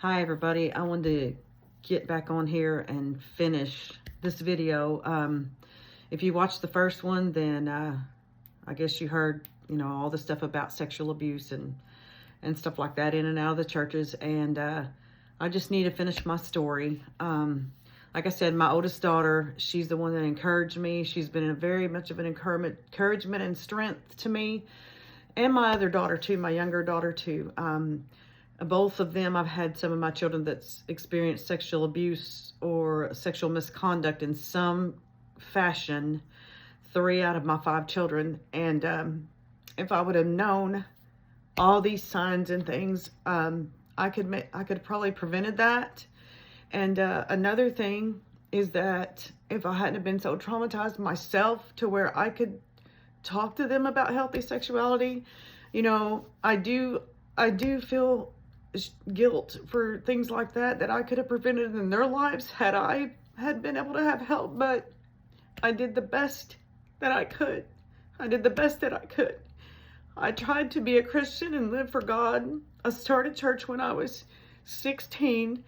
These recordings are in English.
Hi everybody, I wanted to get back on here and finish this video. If you watched the first one, then I guess you heard, all the stuff about sexual abuse and stuff like that in and out of the churches. And I just need to finish my story. Like I said, my oldest daughter, she's the one that encouraged me. She's been very much of an encouragement and strength to me. And my other daughter too, my younger daughter too. Both of them, I've had some of my children that's experienced sexual abuse or sexual misconduct in some fashion. 3 out of my 5 children. And if I would have known all these signs and things, I could probably prevented that. And another thing is that if I hadn't been so traumatized myself to where I could talk to them about healthy sexuality, I do feel guilt for things like that I could have prevented in their lives had I had been able to have help. But I did the best that I could. I tried to be a Christian and live for God. I started church when I was 16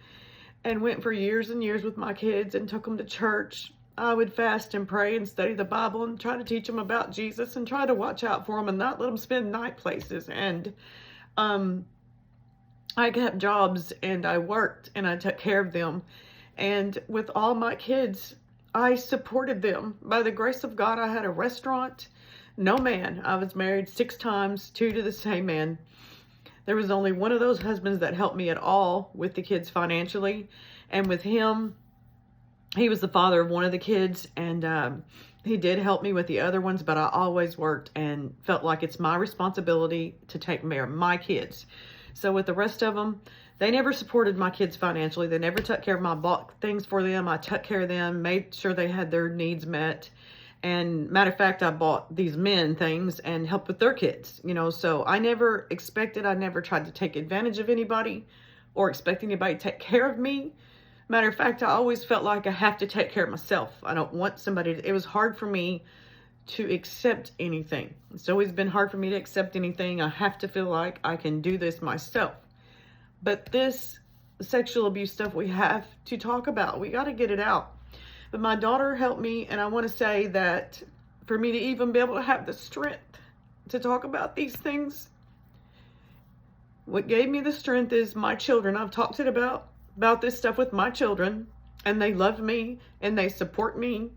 and went for years and years with my kids and took them to church. I would fast and pray and study the Bible and try to teach them about Jesus and try to watch out for them and not let them spend night places. And I kept jobs and I worked and I took care of them. And with all my kids, I supported them. By the grace of God, I had a restaurant. No man. I was married 6 times, 2 to the same man. There was only one of those husbands that helped me at all with the kids financially. And with him, he was the father of one of the kids, and he did help me with the other ones, but I always worked and felt like it's my responsibility to take care of my kids. So with the rest of them, they never supported my kids financially. They never took care of my bought things for them. I took care of them, made sure they had their needs met. And matter of fact, I bought these men things and helped with their kids, so I never tried to take advantage of anybody or expect anybody to take care of me. Matter of fact, I always felt like I have to take care of myself. I don't want somebody it was hard for me to accept anything. It's always been hard for me to accept anything. I have to feel like I can do this myself. But this sexual abuse stuff we have to talk about. We got to get it out. But my daughter helped me, and I want to say that for me to even be able to have the strength to talk about these things, what gave me the strength is my children. I've talked about this stuff with my children, and they love me, and they support me,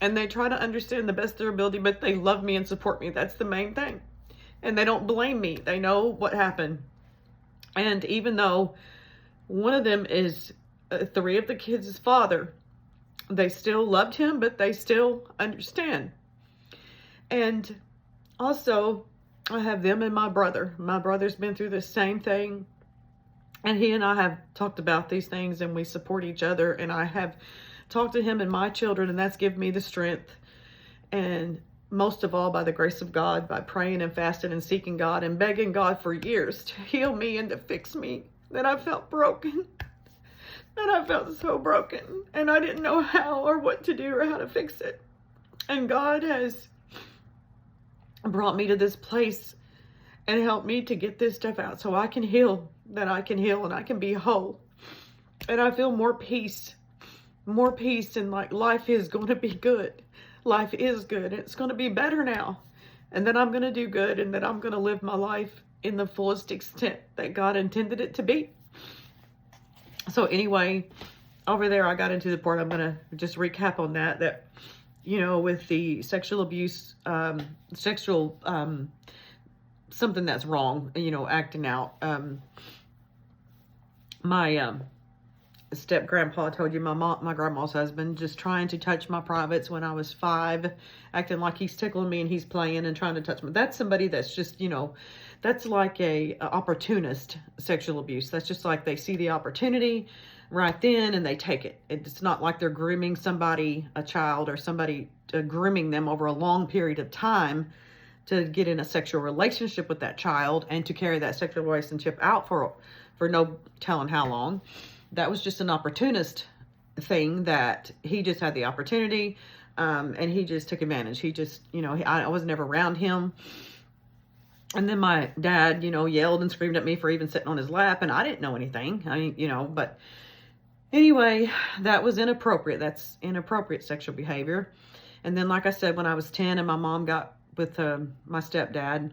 and they try to understand the best of their ability, but they love me and support me. That's the main thing. And they don't blame me. They know what happened. And even though one of them is 3 of the kids' father, they still loved him, but they still understand. And also, I have them and my brother. My brother's been through the same thing. And he and I have talked about these things, and we support each other. And I have talked to him and my children, and that's given me the strength. And most of all, by the grace of God, by praying and fasting and seeking God and begging God for years to heal me and to fix me, that I felt broken. And I felt so broken, and I didn't know how or what to do or how to fix it. And God has brought me to this place and helped me to get this stuff out so I can heal, that I can heal and I can be whole. And I feel more peace, and like life is going to be good. Life is good. It's going to be better now. And that I'm going to do good, and that I'm going to live my life in the fullest extent that God intended it to be. So anyway, over there, I got into the part, I'm going to just recap on that, with the sexual abuse, something that's wrong, acting out. My step grandpa, I told you, my grandma's husband, just trying to touch my privates when I was 5, acting like he's tickling me and he's playing and trying to touch me. That's somebody that's just, that's like a opportunist sexual abuse. That's just like they see the opportunity right then and they take it. It's not like they're grooming somebody, a child or somebody, grooming them over a long period of time to get in a sexual relationship with that child and to carry that sexual relationship out for no telling how long. That was just an opportunist thing that he just had the opportunity, and he just took advantage. He just, I was never around him. And then my dad, yelled and screamed at me for even sitting on his lap, and I didn't know anything. I mean, but anyway, that was inappropriate. That's inappropriate sexual behavior. And then, like I said, when I was 10 and my mom got with my stepdad,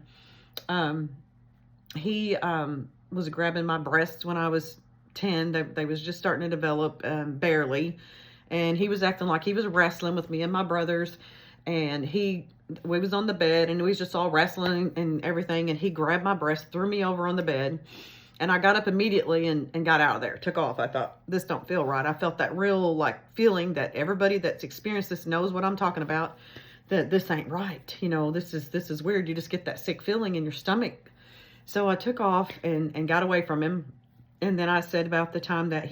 he was grabbing my breasts when I was 10. They was just starting to develop, barely. And he was acting like he was wrestling with me and my brothers. And we was on the bed and we was just all wrestling and everything. And he grabbed my breast, threw me over on the bed. And I got up immediately and got out of there, took off. I thought, this don't feel right. I felt that real feeling that everybody that's experienced this knows what I'm talking about, that this ain't right. This is weird. You just get that sick feeling in your stomach. So I took off and got away from him. And then I said about the time that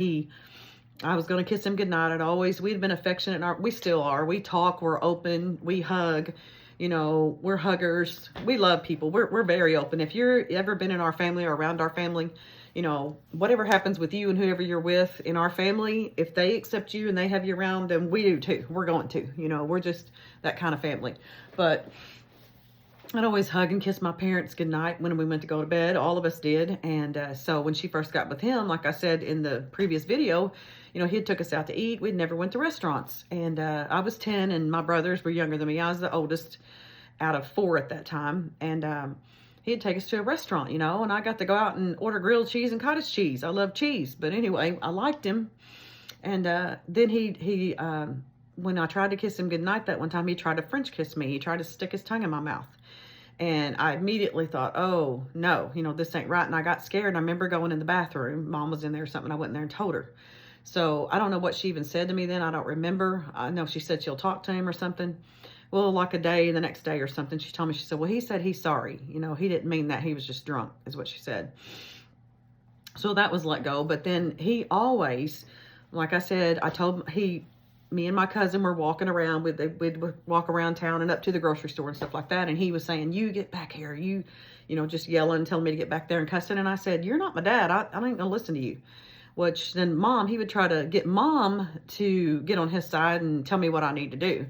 I was going to kiss him goodnight. We'd been affectionate. We still are. We talk, we're open, we hug. We're huggers. We love people. We're very open. If you're ever been in our family or around our family, whatever happens with you and whoever you're with in our family, if they accept you and they have you around, then we do too. We're going to, we're just that kind of family. But I'd always hug and kiss my parents goodnight when we went to go to bed. All of us did. And so when she first got with him, like I said in the previous video, he had took us out to eat. We'd never went to restaurants. And I was 10 and my brothers were younger than me. I was the oldest out of 4 at that time. And he'd take us to a restaurant, and I got to go out and order grilled cheese and cottage cheese. I love cheese. But anyway, I liked him. And then he when I tried to kiss him goodnight that one time, he tried to French kiss me. He tried to stick his tongue in my mouth. And I immediately thought, oh, no, this ain't right. And I got scared. I remember going in the bathroom. Mom was in there or something. I went in there and told her. So I don't know what she even said to me then. I don't remember. I know she said she'll talk to him or something. Well, like the next day or something, she told me, she said, well, he said he's sorry. He didn't mean that. He was just drunk, is what she said. So that was let go. But then he always, like I said, me and my cousin were walking around. We'd walk around town and up to the grocery store and stuff like that. And he was saying, you get back here. Just yelling, telling me to get back there and cussing. And I said, you're not my dad. I ain't going to listen to you. Which then he would try to get mom to get on his side and tell me what I need to do.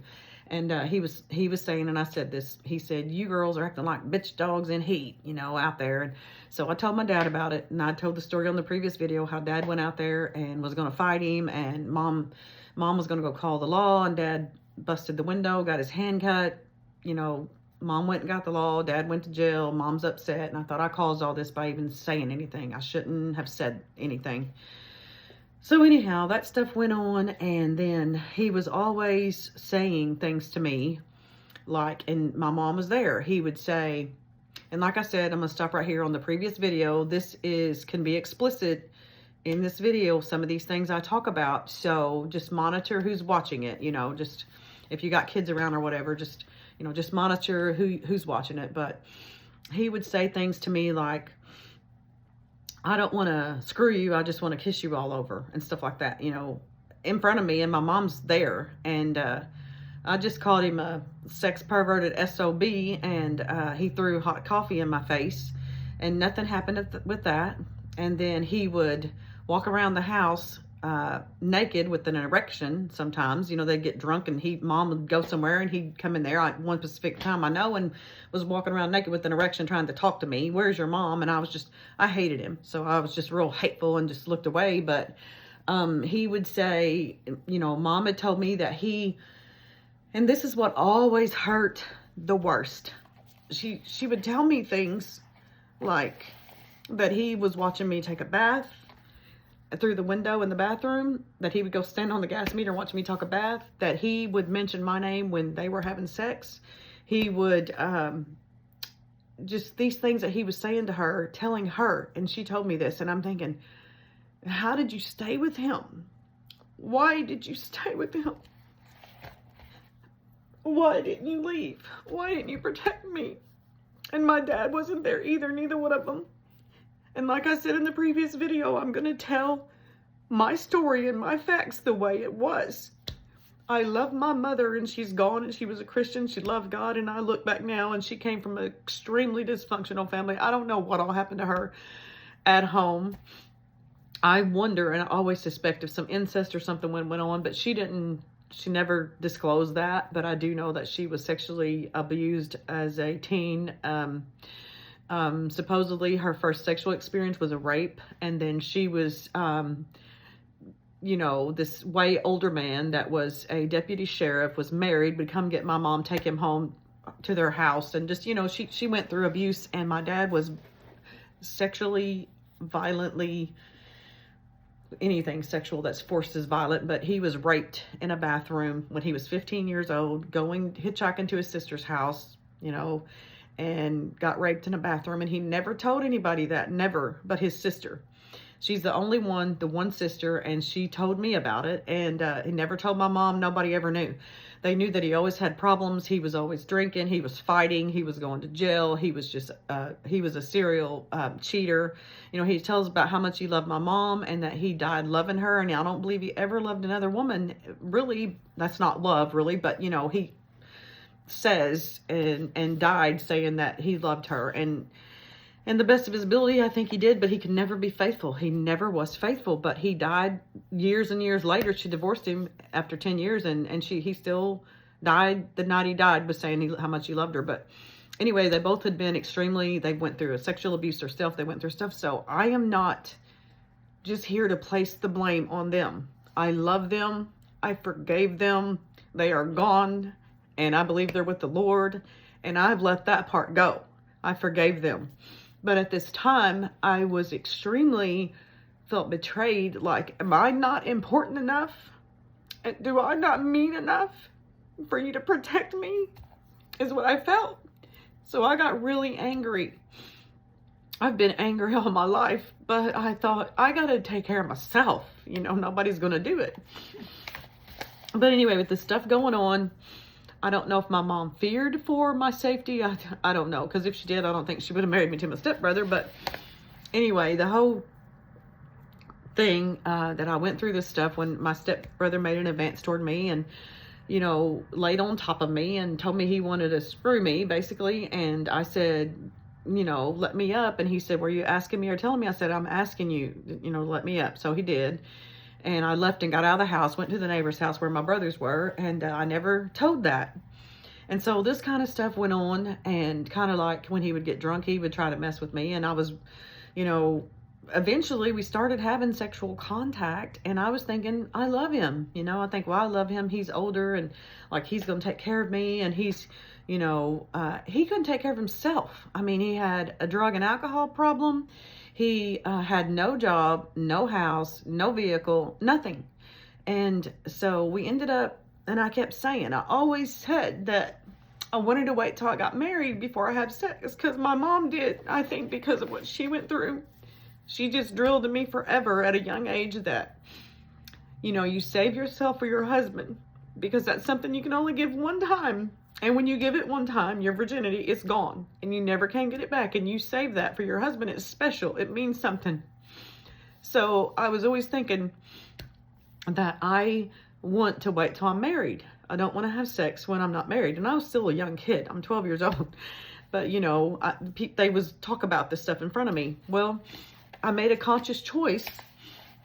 And he was saying, and I said this, he said, you girls are acting like bitch dogs in heat, out there. And so I told my dad about it. And I told the story on the previous video, how dad went out there and was going to fight him. And mom was going to go call the law, and dad busted the window, got his hand cut. Mom went and got the law. Dad went to jail. Mom's upset. And I thought I caused all this by even saying anything. I shouldn't have said anything. So anyhow, that stuff went on. And then he was always saying things to me and my mom was there. He would say, and like I said, I'm going to stop right here on the previous video. This can be explicit in this video, some of these things I talk about. So just monitor who's watching it, just if you got kids around or whatever, just monitor who's watching it. But he would say things to me like, I don't want to screw you. I just want to kiss you all over and stuff like that, in front of me. And my mom's there. And I just called him a sex perverted SOB. And he threw hot coffee in my face. And nothing happened with that. And then he would walk around the house naked with an erection sometimes. They'd get drunk and mom would go somewhere and he'd come in there one specific time I know and was walking around naked with an erection trying to talk to me. Where's your mom? And I hated him. So I was just real hateful and just looked away. But he would say, mom had told me that and this is what always hurt the worst. She would tell me things like that he was watching me take a bath through the window in the bathroom, that he would go stand on the gas meter and watch me take a bath, that he would mention my name when they were having sex. He would, just these things that he was saying to her, telling her, and she told me this, and I'm thinking, how did you stay with him? Why did you stay with him? Why didn't you leave? Why didn't you protect me? And my dad wasn't there either, neither one of them. And like I said in the previous video, I'm going to tell my story and my facts the way it was. I love my mother and she's gone and she was a Christian. She loved God, and I look back now and she came from an extremely dysfunctional family. I don't know what all happened to her at home. I wonder, and I always suspect if some incest or something went on, but she never disclosed that. But I do know that she was sexually abused as a teen. Supposedly her first sexual experience was a rape, and then she was, you know, this way older man that was a deputy sheriff, was married, would come get my mom, take him home to their house, and just, you know, she went through abuse, and my dad was sexually, violently, anything sexual that's forced is violent, but he was raped in a bathroom when he was 15 years old, going hitchhiking to his sister's house, you know, and got raped in a bathroom, and he never told anybody that, never, but his sister. She's the only one, the one sister, and she told me about it, and he never told my mom. Nobody ever knew. They knew that he always had problems. He was always drinking. He was fighting. He was going to jail. He was just, he was a serial cheater. You know, he tells about how much he loved my mom and that he died loving her, and I don't believe he ever loved another woman. Really, that's not love, really, but, you know, he says and died saying that he loved her, and the best of his ability, I think he did, but he could never be faithful. He never was faithful, but he died years and years later. She divorced him after 10 years, and he still died the night he died, was saying how much he loved her. But anyway, they both had been extremely, they went through a sexual abuse themselves. They went through stuff. So I am not just here to place the blame on them. I love them. I forgave them. They are gone, and I believe they're with the Lord, and I've let that part go. I forgave them. But at this time, I was extremely, felt betrayed. Like, am I not important enough? Do I not mean enough for you to protect me? Is what I felt. So I got really angry. I've been angry all my life, but I thought, I got to take care of myself. You know, nobody's going to do it. But anyway, with this stuff going on, I don't know if my mom feared for my safety. I don't know, because if she did, I don't think she would have married me to my stepbrother. But anyway, the whole thing that I went through this stuff when my stepbrother made an advance toward me and, you know, laid on top of me and told me he wanted to screw me, basically. And I said, you know, let me up. And he said, were you asking me or telling me? I said, I'm asking you, you know, let me up. So he did. And I left and got out of the house, went to the neighbor's house where my brothers were, and I never told that. And so this kind of stuff went on, and kind of like when he would get drunk, he would try to mess with me. And I was, you know, eventually we started having sexual contact, and I was thinking, I love him. You know, I think, well, I love him. He's older, and like he's going to take care of me, and he's, you know, he couldn't take care of himself. I mean, he had a drug and alcohol problem. He had no job, no house, no vehicle, nothing. And so we ended up, and I kept saying, I always said that I wanted to wait till I got married before I had sex, because my mom did, I think, because of what she went through. She just drilled in me forever at a young age that, you know, you save yourself for your husband, because that's something you can only give one time. And when you give it one time, your virginity is gone and you never can get it back. And you save that for your husband. It's special. It means something. So I was always thinking that I want to wait till I'm married. I don't want to have sex when I'm not married. And I was still a young kid. I'm 12 years old. But, you know, they was talk about this stuff in front of me. Well, I made a conscious choice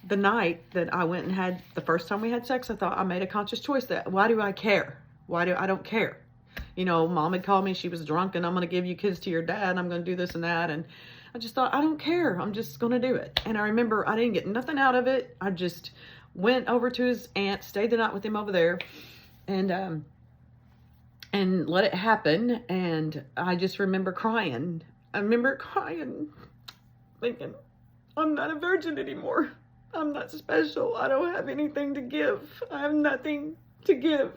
the night that I went and had the first time we had sex. I thought, I made a conscious choice that, why do I care? I don't care. You know, mom had called me, she was drunk, and I'm going to give you kids to your dad, and I'm going to do this and that. And I just thought, I don't care. I'm just going to do it. And I remember I didn't get nothing out of it. I just went over to his aunt, stayed the night with him over there, and let it happen. And I just remember crying. I remember crying, thinking, I'm not a virgin anymore. I'm not special. I don't have anything to give. I have nothing to give.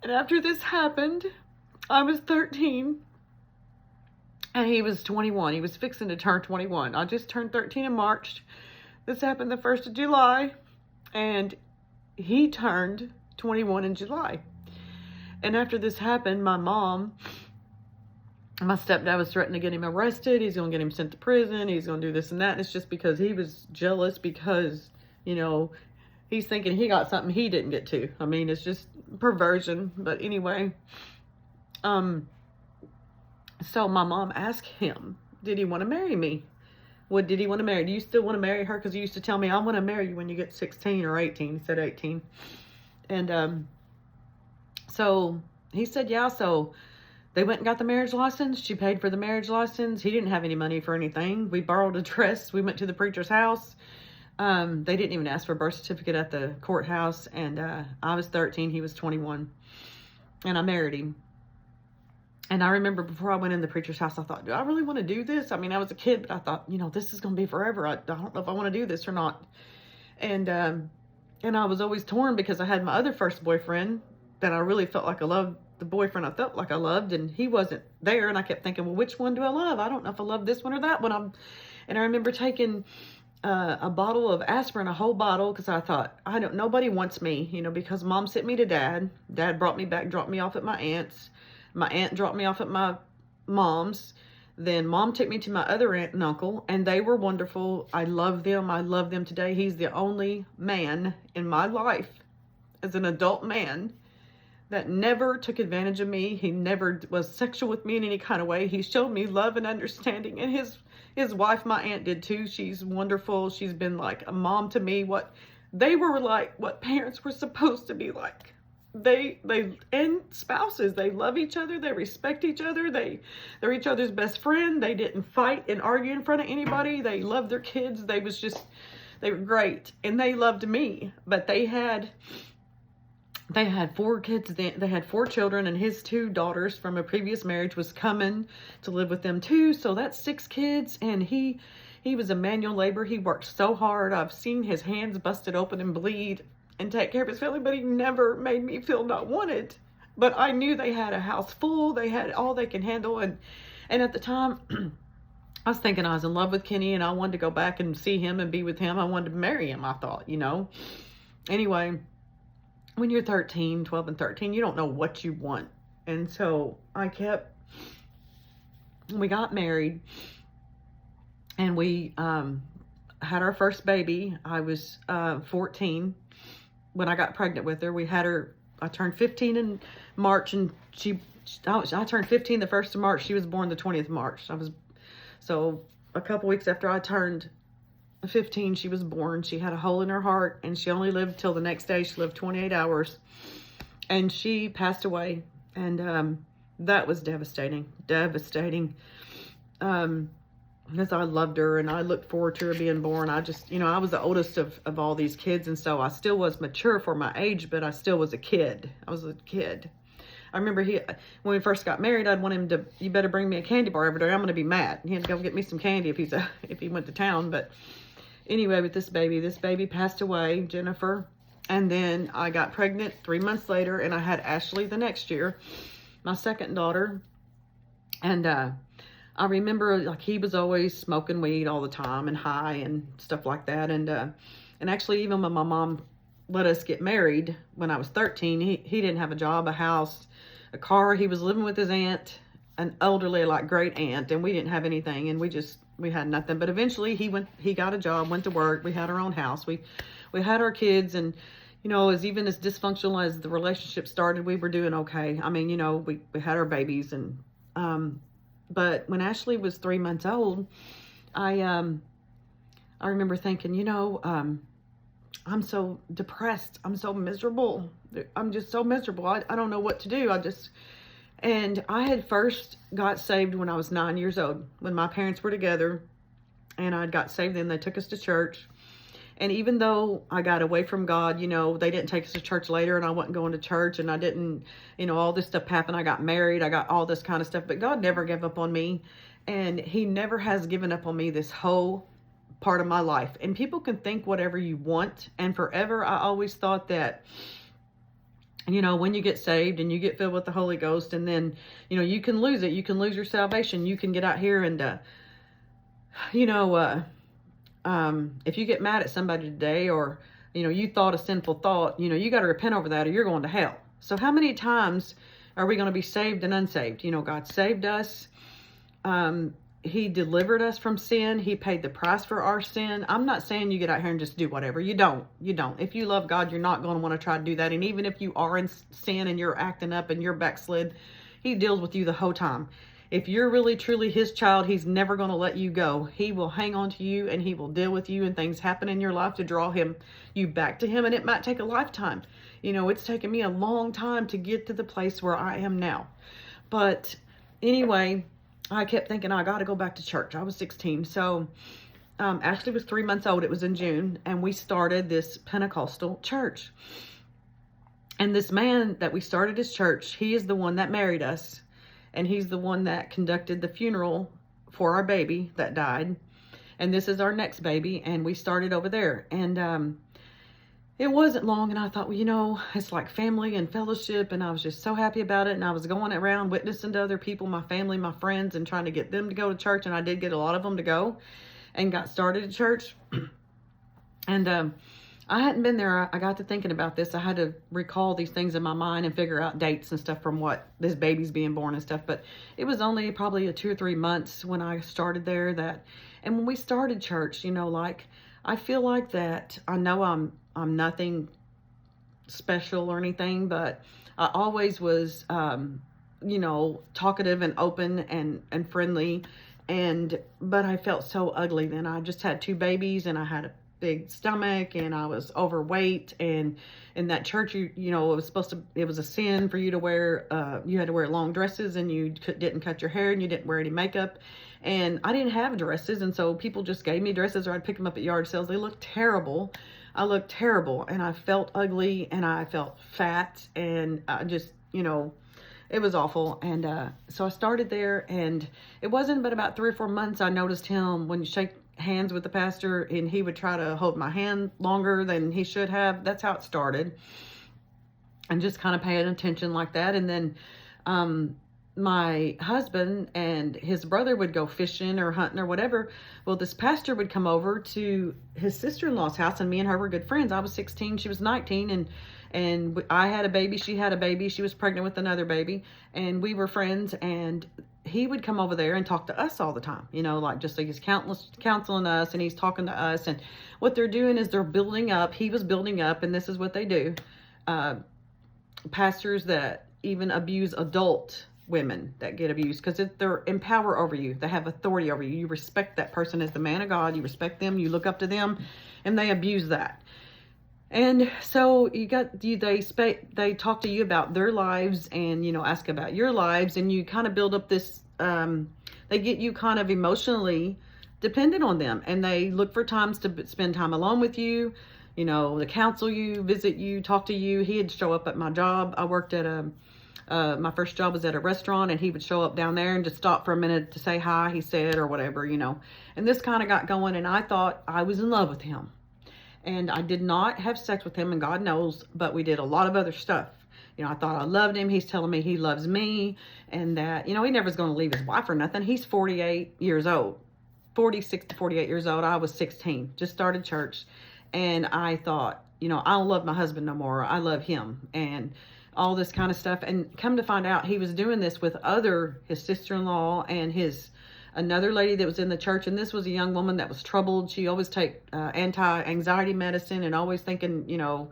And after this happened, I was 13 and he was 21. He was fixing to turn 21. I just turned 13 in March. This happened the 1st of July, and he turned 21 in July. And after this happened, my stepdad was threatening to get him arrested. He's going to get him sent to prison. He's going to do this and that. And it's just because he was jealous because, you know, he's thinking he got something he didn't get to. I mean, it's just perversion. But anyway, so my mom asked him, did he want to marry me? What did he want to marry? Do you still want to marry her? Because he used to tell me, I want to marry you when you get 16 or 18. He said 18. And so he said, yeah. So They went and got the marriage license. She paid for the marriage license. He didn't have any money for anything. We borrowed a dress. We went to the preacher's house. They didn't even ask for a birth certificate at the courthouse. And I was 13. He was 21. And I married him. And I remember before I went in the preacher's house, I thought, do I really want to do this? I mean, I was a kid, but I thought, you know, this is going to be forever. I don't know if I want to do this or not. And I was always torn because I had my other first boyfriend that I really felt like I loved, the boyfriend I felt like I loved, and he wasn't there. And I kept thinking, well, which one do I love? I don't know if I love this one or that one. And I remember taking a bottle of aspirin, a whole bottle, because I thought, nobody wants me, you know, because mom sent me to dad. Dad brought me back, dropped me off at my aunt's. My aunt dropped me off at my mom's. Then mom took me to my other aunt and uncle, and they were wonderful. I love them. I love them today. He's the only man in my life as an adult man that never took advantage of me. He never was sexual with me in any kind of way. He showed me love and understanding, and his wife, my aunt, did too. She's wonderful. She's been like a mom to me. What they were like, what parents were supposed to be like. They and spouses, they love each other, they respect each other, they're each other's best friend. They didn't fight and argue in front of anybody. They loved their kids. They were great, and they loved me. But they had 4 kids then. They had 4 children, and his 2 daughters from a previous marriage was coming to live with them too. So that's 6 kids, and he was a manual labor. He worked so hard. I've seen his hands busted open and bleed and take care of his family, but he never made me feel not wanted. But I knew they had a house full. They had all they can handle. And at the time, I was thinking I was in love with Kenny, and I wanted to go back and see him and be with him. I wanted to marry him, I thought, you know. Anyway, when you're 12 and 13, you don't know what you want. And so we got married, and we had our first baby. I was 14 when I got pregnant with her. I turned 15 in March, and I turned 15 the 1st of March. She was born the 20th of March. So a couple weeks after I turned 15, she was born. She had a hole in her heart, and she only lived till the next day. She lived 28 hours, and she passed away. And that was devastating. Because I loved her, and I looked forward to her being born. I just, you know, I was the oldest of all these kids, and so I still was mature for my age, but I still was a kid. I was a kid. I remember when we first got married, I'd want him to, you better bring me a candy bar every day. I'm going to be mad. He had to go get me some candy if he went to town. But anyway, with this baby passed away, Jennifer. And then I got pregnant 3 months later, and I had Ashley the next year, my second daughter. And I remember, like, he was always smoking weed all the time and high and stuff like that. And actually, even when my mom let us get married when I was 13, he didn't have a job, a house, a car. He was living with his aunt, an elderly, like, great aunt, and we didn't have anything, and we had nothing. But eventually he got a job, went to work. We had our own house. We had our kids, and, you know, even as dysfunctional as the relationship started, we were doing okay. I mean, you know, we had our babies, and but when Ashley was 3 months old, I remember thinking, you know, I'm so depressed. I'm so miserable. I'm just so miserable. I don't know what to do. And I had first got saved when I was 9 years old, when my parents were together, and I got saved. Then they took us to church. And even though I got away from God, you know, they didn't take us to church later, and I wasn't going to church, and I didn't, you know, all this stuff happened. I got married. I got all this kind of stuff. But God never gave up on me, and he never has given up on me this whole part of my life. And people can think whatever you want. And forever, I always thought that, you know, when you get saved and you get filled with the Holy Ghost, and then, you know, you can lose it. You can lose your salvation. You can get out here and, you know, if you get mad at somebody today, or, you know, you thought a sinful thought, you know, you got to repent over that, or you're going to hell. So how many times are we going to be saved and unsaved? You know, God saved us. He delivered us from sin. He paid the price for our sin. I'm not saying you get out here and just do whatever. You don't. If you love God, you're not going to want to try to do that. And even if you are in sin and you're acting up and you're backslid, he deals with you the whole time. If you're really, truly his child, he's never going to let you go. He will hang on to you, and he will deal with you, and things happen in your life to draw you back to him. And it might take a lifetime. You know, it's taken me a long time to get to the place where I am now. But anyway, I kept thinking, I got to go back to church. I was 16. So Ashley was 3 months old. It was in June. And we started this Pentecostal church. And this man that we started his church, he is the one that married us. And he's the one that conducted the funeral for our baby that died. And this is our next baby. And we started over there. And it wasn't long. And I thought, well, you know, it's like family and fellowship. And I was just so happy about it. And I was going around witnessing to other people, my family, my friends, and trying to get them to go to church. And I did get a lot of them to go and got started at church. And I hadn't been there. I got to thinking about this. I had to recall these things in my mind and figure out dates and stuff from what this baby's being born and stuff. But it was only probably 2 or 3 months when I started there and when we started church, you know, like, I feel like that, I know I'm nothing special or anything, but I always was, you know, talkative and open and friendly. But I felt so ugly then. I just had 2 babies and I had a big stomach and I was overweight, and in that church, you know, it was a sin for you to wear, you had to wear long dresses, and you didn't cut your hair, and you didn't wear any makeup, and I didn't have dresses, and so people just gave me dresses, or I'd pick them up at yard sales. They looked terrible. I looked terrible, and I felt ugly, and I felt fat, and I just, you know, it was awful. And so I started there, and it wasn't but about 3 or 4 months I noticed him, when you shake hands with the pastor, and he would try to hold my hand longer than he should have. That's how it started. And just kind of paying attention like that. And then my husband and his brother would go fishing or hunting or whatever. Well, this pastor would come over to his sister-in-law's house, and me and her were good friends. I was 16, she was 19, and I had a baby, she had a baby, she was pregnant with another baby, and we were friends. And he would come over there and talk to us all the time, you know, like, just like he's counseling us, and he's talking to us. And what they're doing is they're building up. He was building up, and this is what they do. Pastors that even abuse adult women that get abused, because they're in power over you. They have authority over you. You respect that person as the man of God. You respect them. You look up to them, and they abuse that. And so they talk to you about their lives, and, you know, ask about your lives, and you kind of build up this, they get you kind of emotionally dependent on them, and they look for times to spend time alone with you, you know, to counsel you, visit you, talk to you. He'd show up at my job. I worked at my first job was at a restaurant, and he would show up down there and just stop for a minute to say hi, he said, or whatever, you know. And this kind of got going, and I thought I was in love with him. And I did not have sex with him, and God knows, but we did a lot of other stuff. You know, I thought I loved him. He's telling me he loves me, and that, you know, he never was going to leave his wife or nothing. He's 48 years old, 46 to 48 years old. I was 16, just started church. And I thought, you know, I don't love my husband no more. I love him, and all this kind of stuff. And come to find out, he was doing this with his sister-in-law and another lady that was in the church. And this was a young woman that was troubled. She always take anti-anxiety medicine, and always thinking, you know,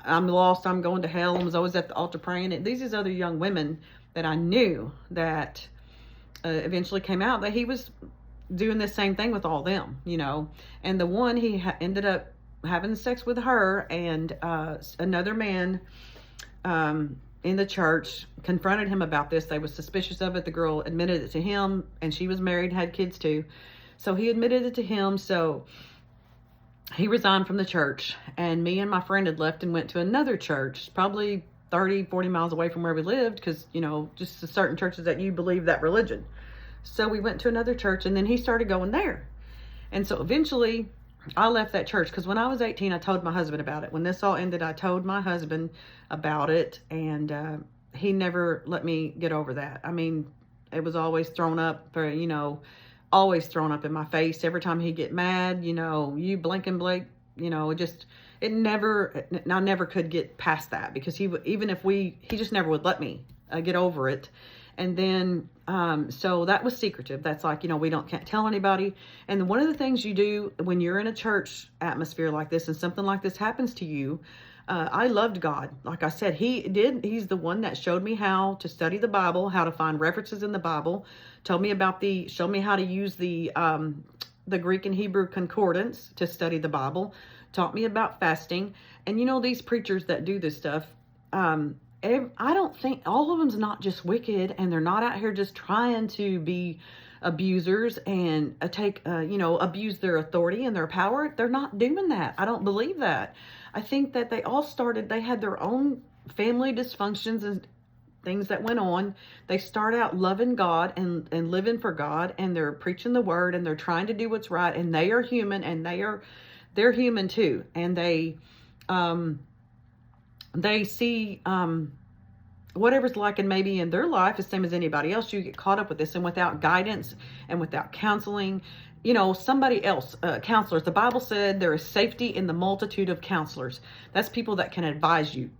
I'm lost, I'm going to hell, and was always at the altar praying. And these other young women that I knew that eventually came out that he was doing the same thing with all them, you know. And the one, he ended up having sex with her, and another man in the church confronted him about this. They were suspicious of it. The girl admitted it to him, and she was married, had kids too. So he admitted it to him. So he resigned from the church, and me and my friend had left and went to another church, probably 30, 40 miles away from where we lived, because, you know, just certain churches that you believe that religion. So we went to another church, and then he started going there. And so eventually I left that church, because when I was 18, I told my husband about it. When this all ended, I told my husband about it, and he never let me get over that. I mean, it was always thrown up for, you know, always thrown up in my face. Every time he'd get mad, you know, you Blinken Blake, you know, I never could get past that, because he just never would let me get over it. And then, so that was secretive. That's like, you know, can't tell anybody. And one of the things you do when you're in a church atmosphere like this, and something like this happens to you, I loved God. Like I said, he's the one that showed me how to study the Bible, how to find references in the Bible, showed me how to use the Greek and Hebrew concordance to study the Bible, taught me about fasting. And, you know, these preachers that do this stuff, I don't think all of them's not just wicked, and they're not out here just trying to be abusers and abuse their authority and their power. They're not doing that. I don't believe that. I think that they had their own family dysfunctions and things that went on. They start out loving God and living for God, and they're preaching the word, and they're trying to do what's right, and they are human, and they're human too, and they see whatever's lacking maybe in their life, the same as anybody else. You get caught up with this, and without guidance and without counseling, somebody else, counselors. The Bible said there is safety in the multitude of counselors. That's people that can advise you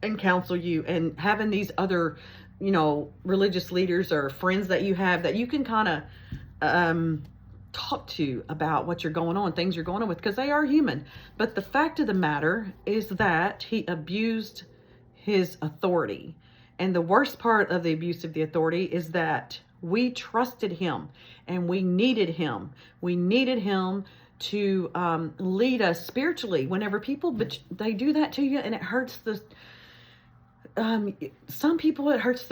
and counsel you, and having these other, religious leaders or friends that you have that you can kind of talk to about what you're going on, things you're going on with, because they are human. But the fact of the matter is that he abused his authority. And the worst part of the abuse of the authority is that we trusted him, and we needed him. We needed him to lead us spiritually. Whenever people, they do that to you, and it hurts some people, it hurts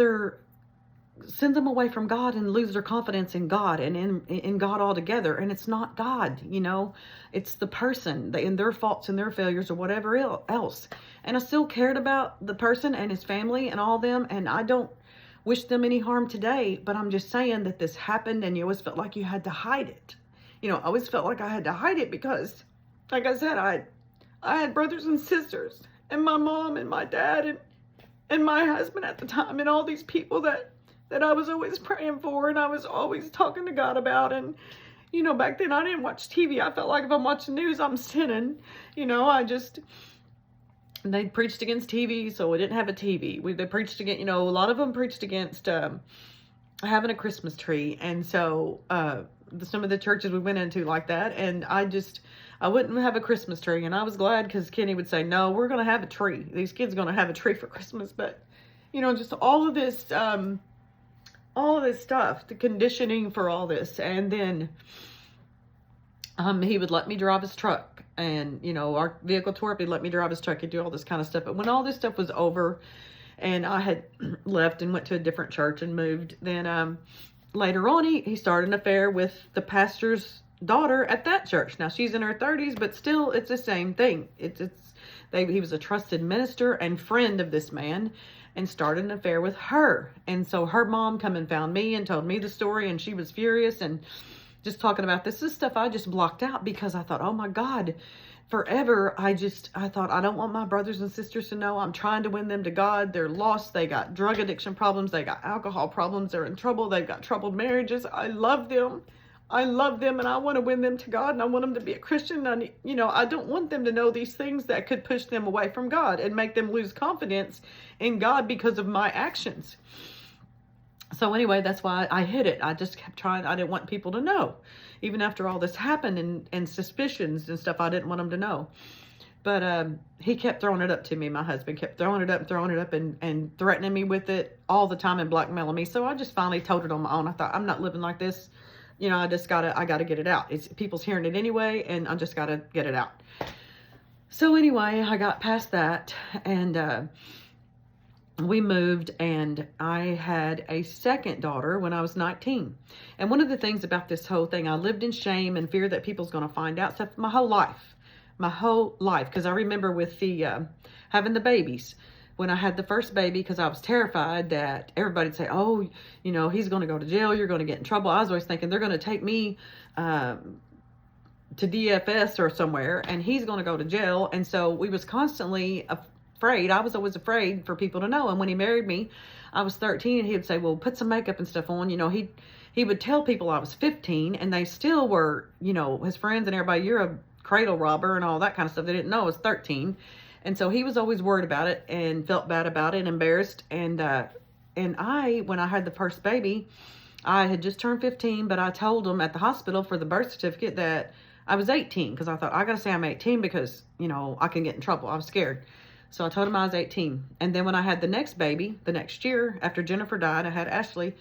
send them away from God and lose their confidence in God and in God altogether. And it's not God, it's the person and their faults and their failures or whatever else. And I still cared about the person and his family and all them. And I don't wish them any harm today, but I'm just saying that this happened, and you always felt like you had to hide it. I always felt like I had to hide it because, like I said, I had brothers and sisters, and my mom and my dad and my husband at the time, and all these people that I was always praying for, and I was always talking to God about. And back then I didn't watch TV. I felt like if I'm watching news, I'm sinning. They preached against TV, so we didn't have a TV. They preached against, a lot of them preached against having a Christmas tree. And so some of the churches we went into like that, and I wouldn't have a Christmas tree. And I was glad, because Kenny would say, no, we're going to have a tree. These kids are going to have a tree for Christmas. But, just all of this stuff, the conditioning for all this. And then he would let me drive his truck, and our vehicle tore up, he'd let me drive his truck, he'd do all this kind of stuff. But when all this stuff was over and I had left and went to a different church and moved, then later on he started an affair with the pastor's daughter at that church. Now she's in her 30s, but still it's the same thing. He was a trusted minister and friend of this man, and started an affair with her. And so her mom come and found me and told me the story, and she was furious and just talking about this. This stuff I just blocked out, because I thought, oh my God, forever. I thought, I don't want my brothers and sisters to know. I'm trying to win them to God. They're lost. They got drug addiction problems. They got alcohol problems. They're in trouble. They've got troubled marriages. I love them. And I want to win them to God, and I want them to be a Christian. And, I don't want them to know these things that could push them away from God and make them lose confidence in God because of my actions. So anyway, that's why I hid it. I just kept trying. I didn't want people to know. Even after all this happened and suspicions and stuff, I didn't want them to know. But he kept throwing it up to me. My husband kept throwing it up and threatening me with it all the time and blackmailing me. So I just finally told it on my own. I thought, I'm not living like this. I gotta get it out. People's hearing it anyway, and I just gotta get it out. So anyway, I got past that, and we moved, and I had a second daughter when I was 19. And one of the things about this whole thing, I lived in shame and fear that people's going to find out stuff my whole life. Because I remember with the having the babies, when I had the first baby, because I was terrified that everybody'd say, oh, he's going to go to jail, you're going to get in trouble. I was always thinking they're going to take me to DFS or somewhere, and he's going to go to jail. And so we was constantly afraid. I was always afraid for people to know. And when he married me, I was 13, and he would say, well, put some makeup and stuff on. He would tell people I was 15, and they still were, his friends and everybody, you're a cradle robber and all that kind of stuff. They didn't know I was 13. And so he was always worried about it and felt bad about it and embarrassed. And when I had the first baby, I had just turned 15, but I told him at the hospital for the birth certificate that I was 18, because I thought, I got to say I'm 18 because, I can get in trouble. I was scared. So I told him I was 18. And then when I had the next baby, the next year, after Jennifer died, I had Ashley.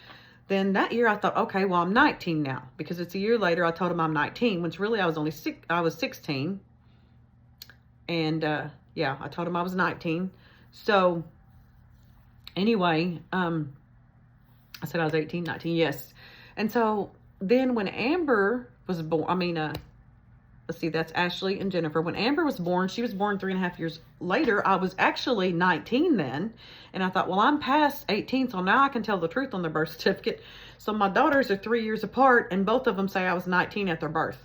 Then that year I thought, okay, well, I'm 19 now, because it's a year later. I told him I'm 19, which really I was 16. And, yeah, I told him I was 19. So Anyway, I said I was 18, 19, yes. And so then when Amber was born, let's see, that's Ashley and Jennifer. When Amber was born, she was born 3.5 years later. I was actually 19 then. And I thought, well, I'm past 18, so now I can tell the truth on the birth certificate. So my daughters are 3 years apart, and both of them say I was 19 at their birth.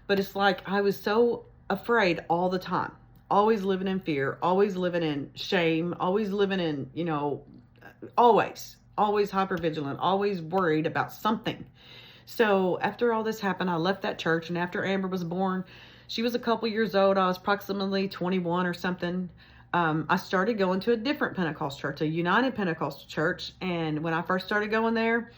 But it's like I was so afraid all the time. Always living in fear, always living in shame, always living in, always hyper vigilant, always worried about something. So after all this happened, I left that church, and after Amber was born, she was a couple years old. I was approximately 21 or something. I started going to a different Pentecost church, a United Pentecostal church. And when I first started going there,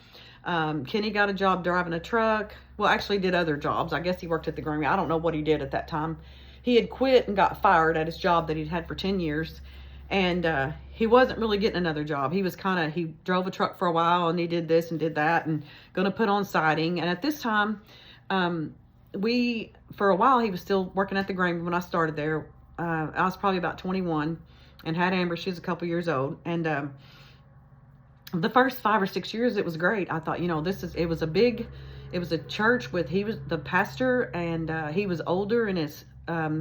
Kenny got a job driving a truck. Well, actually did other jobs. I guess he worked at the Grammy. I don't know what he did at that time. He had quit and got fired at his job that he'd had for 10 years. And he wasn't really getting another job. He was he drove a truck for a while, and he did this and did that and going to put on siding. And at this time, for a while, he was still working at the Grammy when I started there. I was probably about 21 and had Amber. She was a couple years old. And the first 5 or 6 years, it was great. I thought, it was a church with, he was the pastor, and he was older, and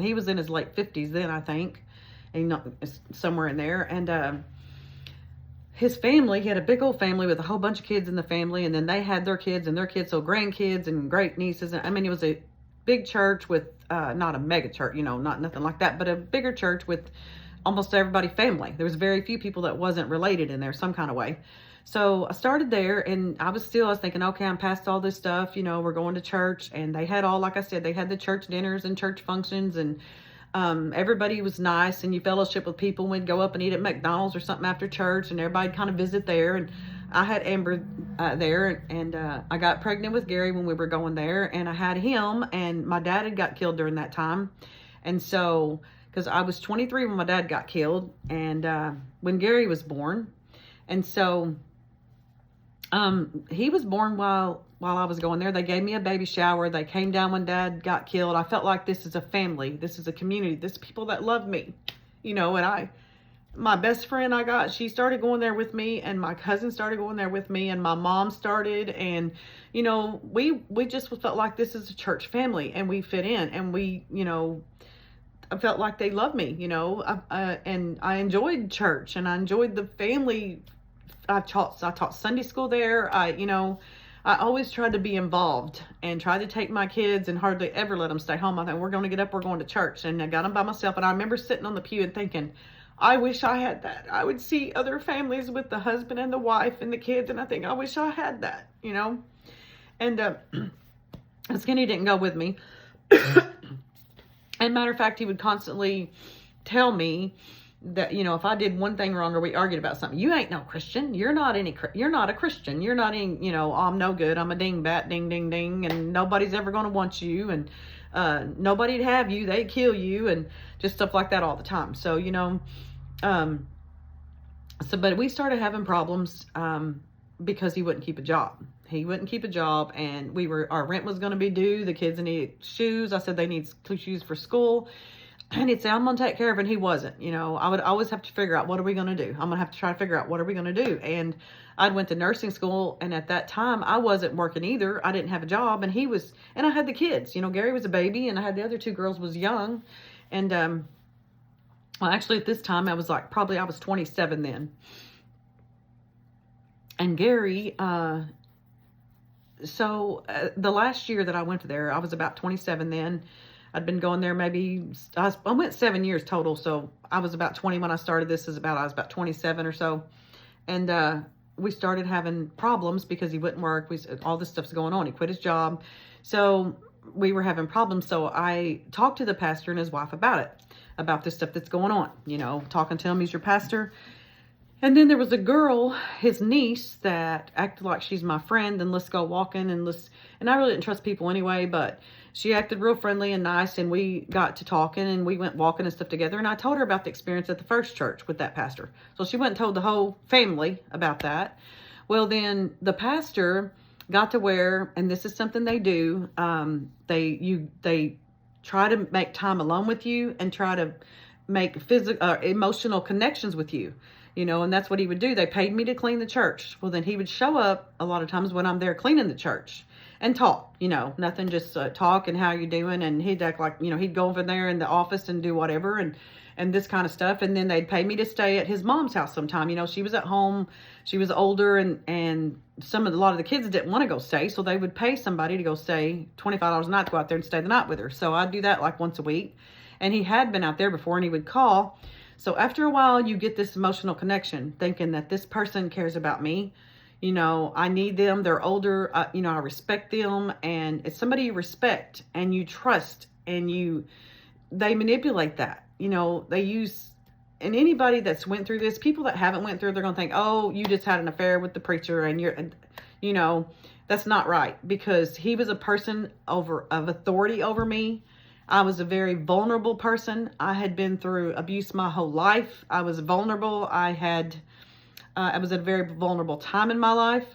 he was in his late 50s then, I think. And somewhere in there. And his family, he had a big old family with a whole bunch of kids in the family, and then they had their kids and their kids, so grandkids and great nieces. It was a big church with not a mega church, not nothing like that, but a bigger church with almost everybody family. There was very few people that wasn't related in there some kind of way. So I started there, and I was thinking, okay, I'm past all this stuff, we're going to church. And they had like I said, they had the church dinners and church functions, and everybody was nice, and you fellowship with people. We'd go up and eat at McDonald's or something after church, and everybody'd kind of visit there. And I had Amber there, and I got pregnant with Gary when we were going there, and I had him, and my dad had got killed during that time. And so, because I was 23 when my dad got killed, and when Gary was born. And so he was born while I was going there. They gave me a baby shower. They came down when Dad got killed. I felt like this is a family. This is a community. This is people that love me, and my best friend she started going there with me, and my cousin started going there with me, and my mom started. And, we just felt like this is a church family, and we fit in, and I felt like they loved me, and I enjoyed church, and I enjoyed the family. I taught Sunday school there. I always tried to be involved and tried to take my kids, and hardly ever let them stay home. I thought, we're going to get up, we're going to church. And I got them by myself. And I remember sitting on the pew and thinking, I wish I had that. I would see other families with the husband and the wife and the kids, and I think, I wish I had that, And Skinny didn't go with me. And matter of fact, he would constantly tell me that, if I did one thing wrong or we argued about something, you ain't no Christian. You're not a Christian. You're not any, I'm no good. I'm a dingbat, ding, ding, ding. And nobody's ever going to want you. And nobody'd have you. They'd kill you. And just stuff like that all the time. So, but we started having problems because he wouldn't keep a job. He wouldn't keep a job, and our rent was going to be due. The kids needed shoes. I said they need shoes for school. And he'd say, I'm going to take care of it. And he wasn't. I would always have to figure out, what are we going to do? I'm going to have to try to figure out, what are we going to do? And I went to nursing school, and at that time, I wasn't working either. I didn't have a job, and and I had the kids. Gary was a baby, and I had the other 2 girls was young. And, well, actually, at this time, I was 27 then. And Gary, the last year that I went there, I was about 27 then. I'd been going there I went 7 years total. So I was about 20 when I started. I was about 27 or so. And we started having problems because he wouldn't work. All this stuff's going on. He quit his job. So we were having problems. So I talked to the pastor and his wife about this stuff that's going on. Talking to him, he's your pastor. And then there was a girl, his niece, that acted like she's my friend, and let's go walking, and I really didn't trust people anyway, but she acted real friendly and nice, and we got to talking, and we went walking and stuff together, and I told her about the experience at the first church with that pastor. So she went and told the whole family about that. Well, then the pastor got to where, and this is something they do, they try to make time alone with you and try to make emotional connections with you. And that's what he would do. They paid me to clean the church. Well, then he would show up a lot of times when I'm there cleaning the church and talk, nothing, just talk and how you doing. And he'd act like, he'd go over there in the office and do whatever and this kind of stuff. And then they'd pay me to stay at his mom's house sometime. She was at home, she was older, and a lot of the kids didn't want to go stay. So they would pay somebody to go stay $25 a night to go out there and stay the night with her. So I'd do that like once a week. And he had been out there before, and he would call. So after a while, you get this emotional connection, thinking that this person cares about me. I need them. They're older. I respect them. And it's somebody you respect and you trust, and they manipulate that. They use, and anybody that's went through this, people that haven't went through, they're going to think, oh, you just had an affair with the preacher and that's not right, because he was a person of authority over me. I was a very vulnerable person. I had been through abuse my whole life. I was vulnerable. I was at a very vulnerable time in my life.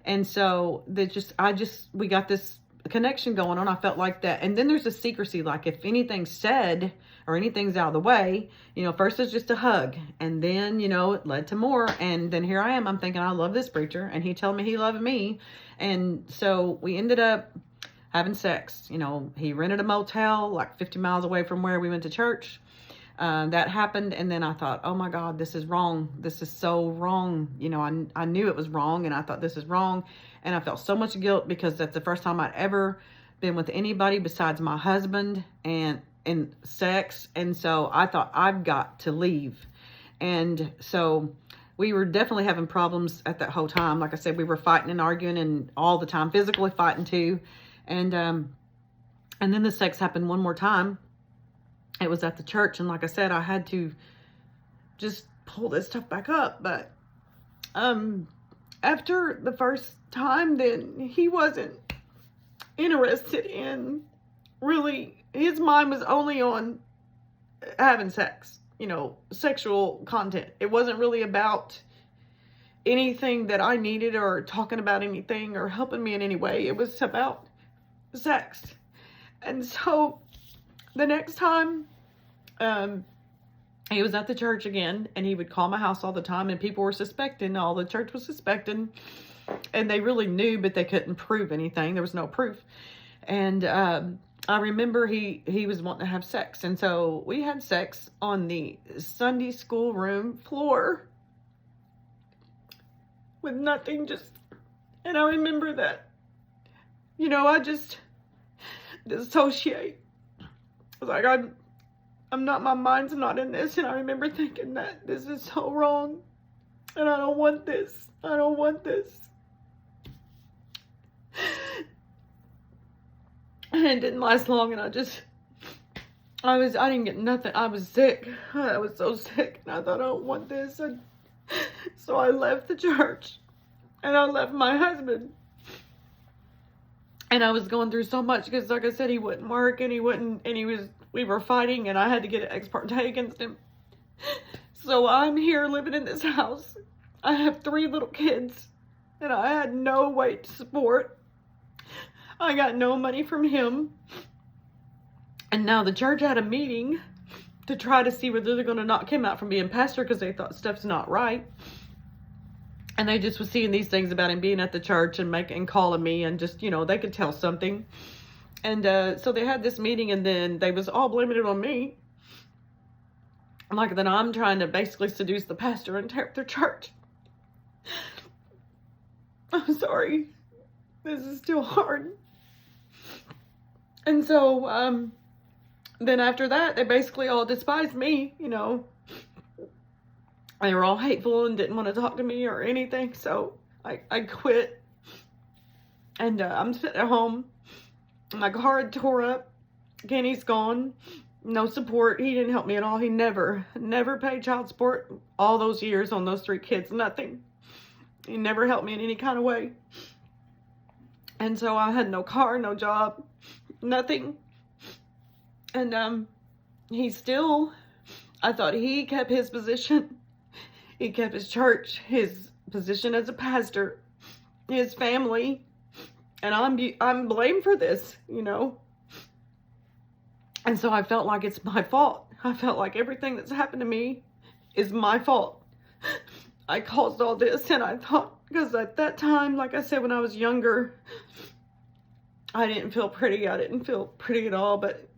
And so we got this connection going on. I felt like that. And then there's a secrecy, like if anything's said or anything's out of the way, first it's just a hug, and then, it led to more. And then here I am, I'm thinking, I love this preacher, and he told me he loved me. And so we ended up having sex. He rented a motel like 50 miles away from where we went to church. That happened. And then I thought, oh my God, this is wrong. This is so wrong. I knew it was wrong, and I thought, this is wrong. And I felt so much guilt, because that's the first time I'd ever been with anybody besides my husband and in sex. And so I thought, I've got to leave. And so we were definitely having problems at that whole time. Like I said, we were fighting and arguing, and all the time, physically fighting too. And then the sex happened one more time. It was at the church. And like I said, I had to just pull this stuff back up. But after the first time, then he wasn't interested in really, his mind was only on having sex, sexual content. It wasn't really about anything that I needed, or talking about anything, or helping me in any way. It was about sex. And so the next time, he was at the church again, and he would call my house all the time, and people were suspecting, all the church was suspecting, and they really knew, but they couldn't prove anything. There was no proof. And I remember he was wanting to have sex, and so we had sex on the Sunday school room floor with nothing, and I remember that, I just dissociate. I was like, I'm not, my mind's not in this. And I remember thinking that this is so wrong, and I don't want this. I don't want this. And it didn't last long, and I didn't get nothing. I was sick. I was so sick, and I thought, I don't want this. And so I left the church, and I left my husband. And I was going through so much, because like I said, he wouldn't work, and we were fighting, and I had to get an ex parte against him. So I'm here living in this house. I have 3 little kids, and I had no way to support. I got no money from him. And now the church had a meeting to try to see whether they're going to knock him out from being pastor, because they thought stuff's not right. And they just was seeing these things about him being at the church and calling me, and just, they could tell something. And so they had this meeting, and then they was all blaming it on me. Like, then I'm trying to basically seduce the pastor and tear up their church. I'm sorry. This is still hard. And so, then after that, they basically all despised me, They were all hateful and didn't want to talk to me or anything. So I quit. And I'm sitting at home. My car had tore up. Kenny's gone. No support. He didn't help me at all. He never paid child support all those years on those 3 kids. Nothing. He never helped me in any kind of way. And so I had no car, no job, nothing. And I thought he kept his position. He kept his church, his position as a pastor, his family. And I'm blamed for this, And so I felt like it's my fault. I felt like everything that's happened to me is my fault. I caused all this. And I thought, because at that time, like I said, when I was younger, I didn't feel pretty. I didn't feel pretty at all. But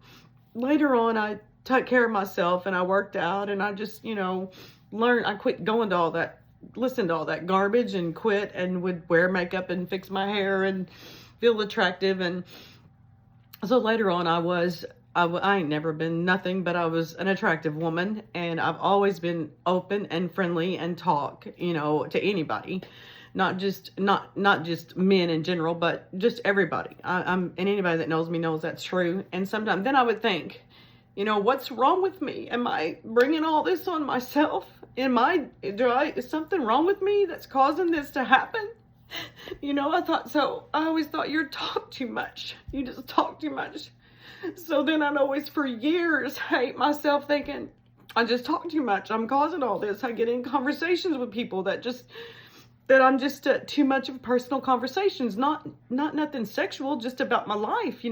later on, I took care of myself and I worked out, and I just, learned. I quit going to all that, listened to all that garbage, and quit, and would wear makeup and fix my hair and feel attractive. And so later on, I ain't never been nothing, but I was an attractive woman, and I've always been open and friendly and talk, to anybody. Not just men in general, but just everybody. And anybody that knows me knows that's true. And sometimes then I would think, what's wrong with me? Am I bringing all this on myself? Is something wrong with me that's causing this to happen? I thought so. I always thought you talk too much. You just talk too much. So then I'd always for years hate myself, thinking I just talk too much. I'm causing all this. I get in conversations with people that I'm just too much of personal conversations, not nothing sexual, just about my life,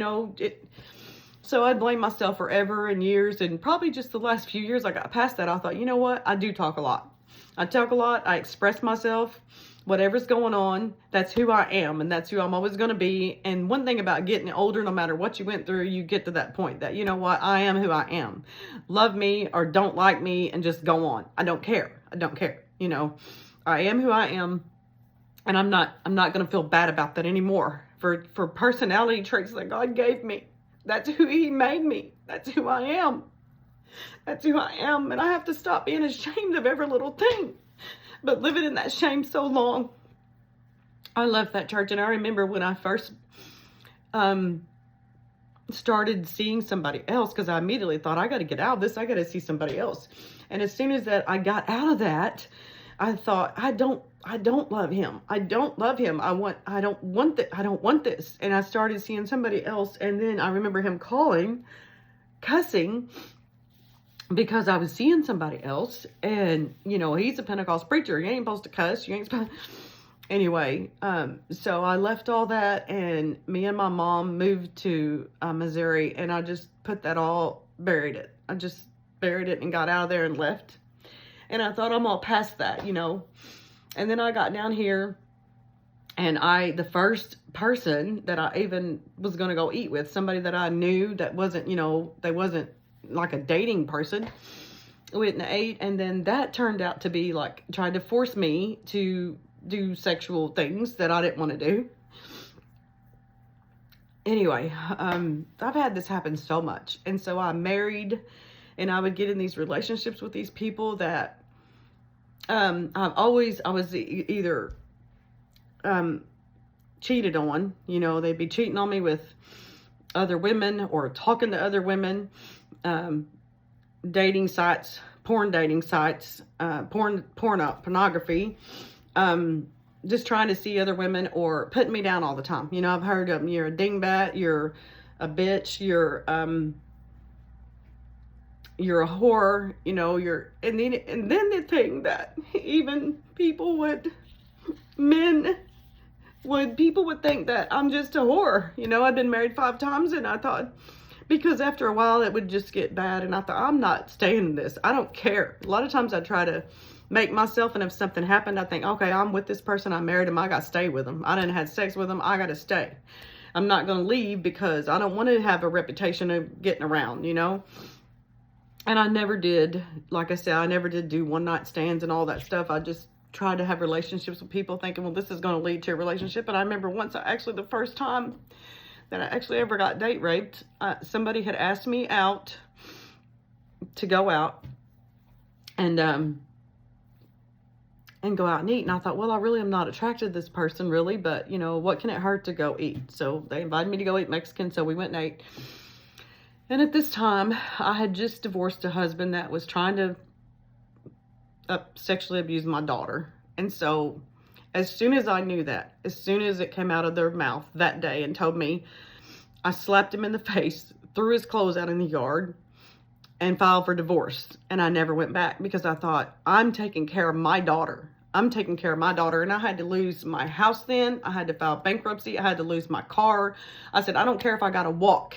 So I blame myself forever and years, and probably just the last few years I got past that. I thought, you know what? I do talk a lot. I talk a lot. I express myself. Whatever's going on, that's who I am, and that's who I'm always going to be. And one thing about getting older, no matter what you went through, you get to that point that, you know what? I am who I am. Love me or don't like me, and just go on. I don't care. I am who I am, and I'm not going to feel bad about that anymore. For personality traits that God gave me, that's who He made me. That's who I am. That's who I am, and I have to stop being ashamed of every little thing. But living in that shame so long, I left that church. And I remember when I first started seeing somebody else, because I immediately thought, I got to get out of this. I got to see somebody else. And as soon as I got out of that, I thought, I don't love him. I don't love him. I don't want this. And I started seeing somebody else. And then I remember him cussing, because I was seeing somebody else. And, he's a Pentecost preacher. You ain't supposed to cuss. Anyway, so I left all that, and me and my mom moved to Missouri, and I just buried it. I just buried it and got out of there and left. And I thought, I'm all past that, And then I got down here, and the first person that I even was going to go eat with, somebody that I knew that wasn't, they wasn't like a dating person, went and ate. And then that turned out to be like, tried to force me to do sexual things that I didn't want to do. Anyway, I've had this happen so much. And so I married, and I would get in these relationships with these people that I was either cheated on. They'd be cheating on me with other women, or talking to other women, dating sites, porn dating sites, pornography, just trying to see other women, or putting me down all the time. I've heard of, you're a dingbat, you're a bitch, you're a whore, and then the thing that even people would think that I'm just a whore. I've been married 5 times, and I thought, because after a while it would just get bad, and I thought, I'm not staying in this. I don't care. A lot of times I try to make myself, and if something happened, I think, okay, I'm with this person, I married him, I got to stay with him. I didn't have sex with him, I got to stay. I'm not going to leave, because I don't want to have a reputation of getting around, And I never did. Like I said, I never did do one night stands and all that stuff. I just tried to have relationships with people, thinking, well, this is going to lead to a relationship. And I remember once, the first time that I actually ever got date raped, somebody had asked me out to go out and go out and eat. And I thought, well, I really am not attracted to this person, really, but what can it hurt to go eat? So they invited me to go eat Mexican, so we went and ate. And at this time, I had just divorced a husband that was trying to sexually abuse my daughter. And so as soon as I knew that, as soon as it came out of their mouth that day and told me, I slapped him in the face, threw his clothes out in the yard, and filed for divorce. And I never went back, because I thought, I'm taking care of my daughter. And I had to lose my house then. I had to file bankruptcy. I had to lose my car. I said, I don't care if I got to walk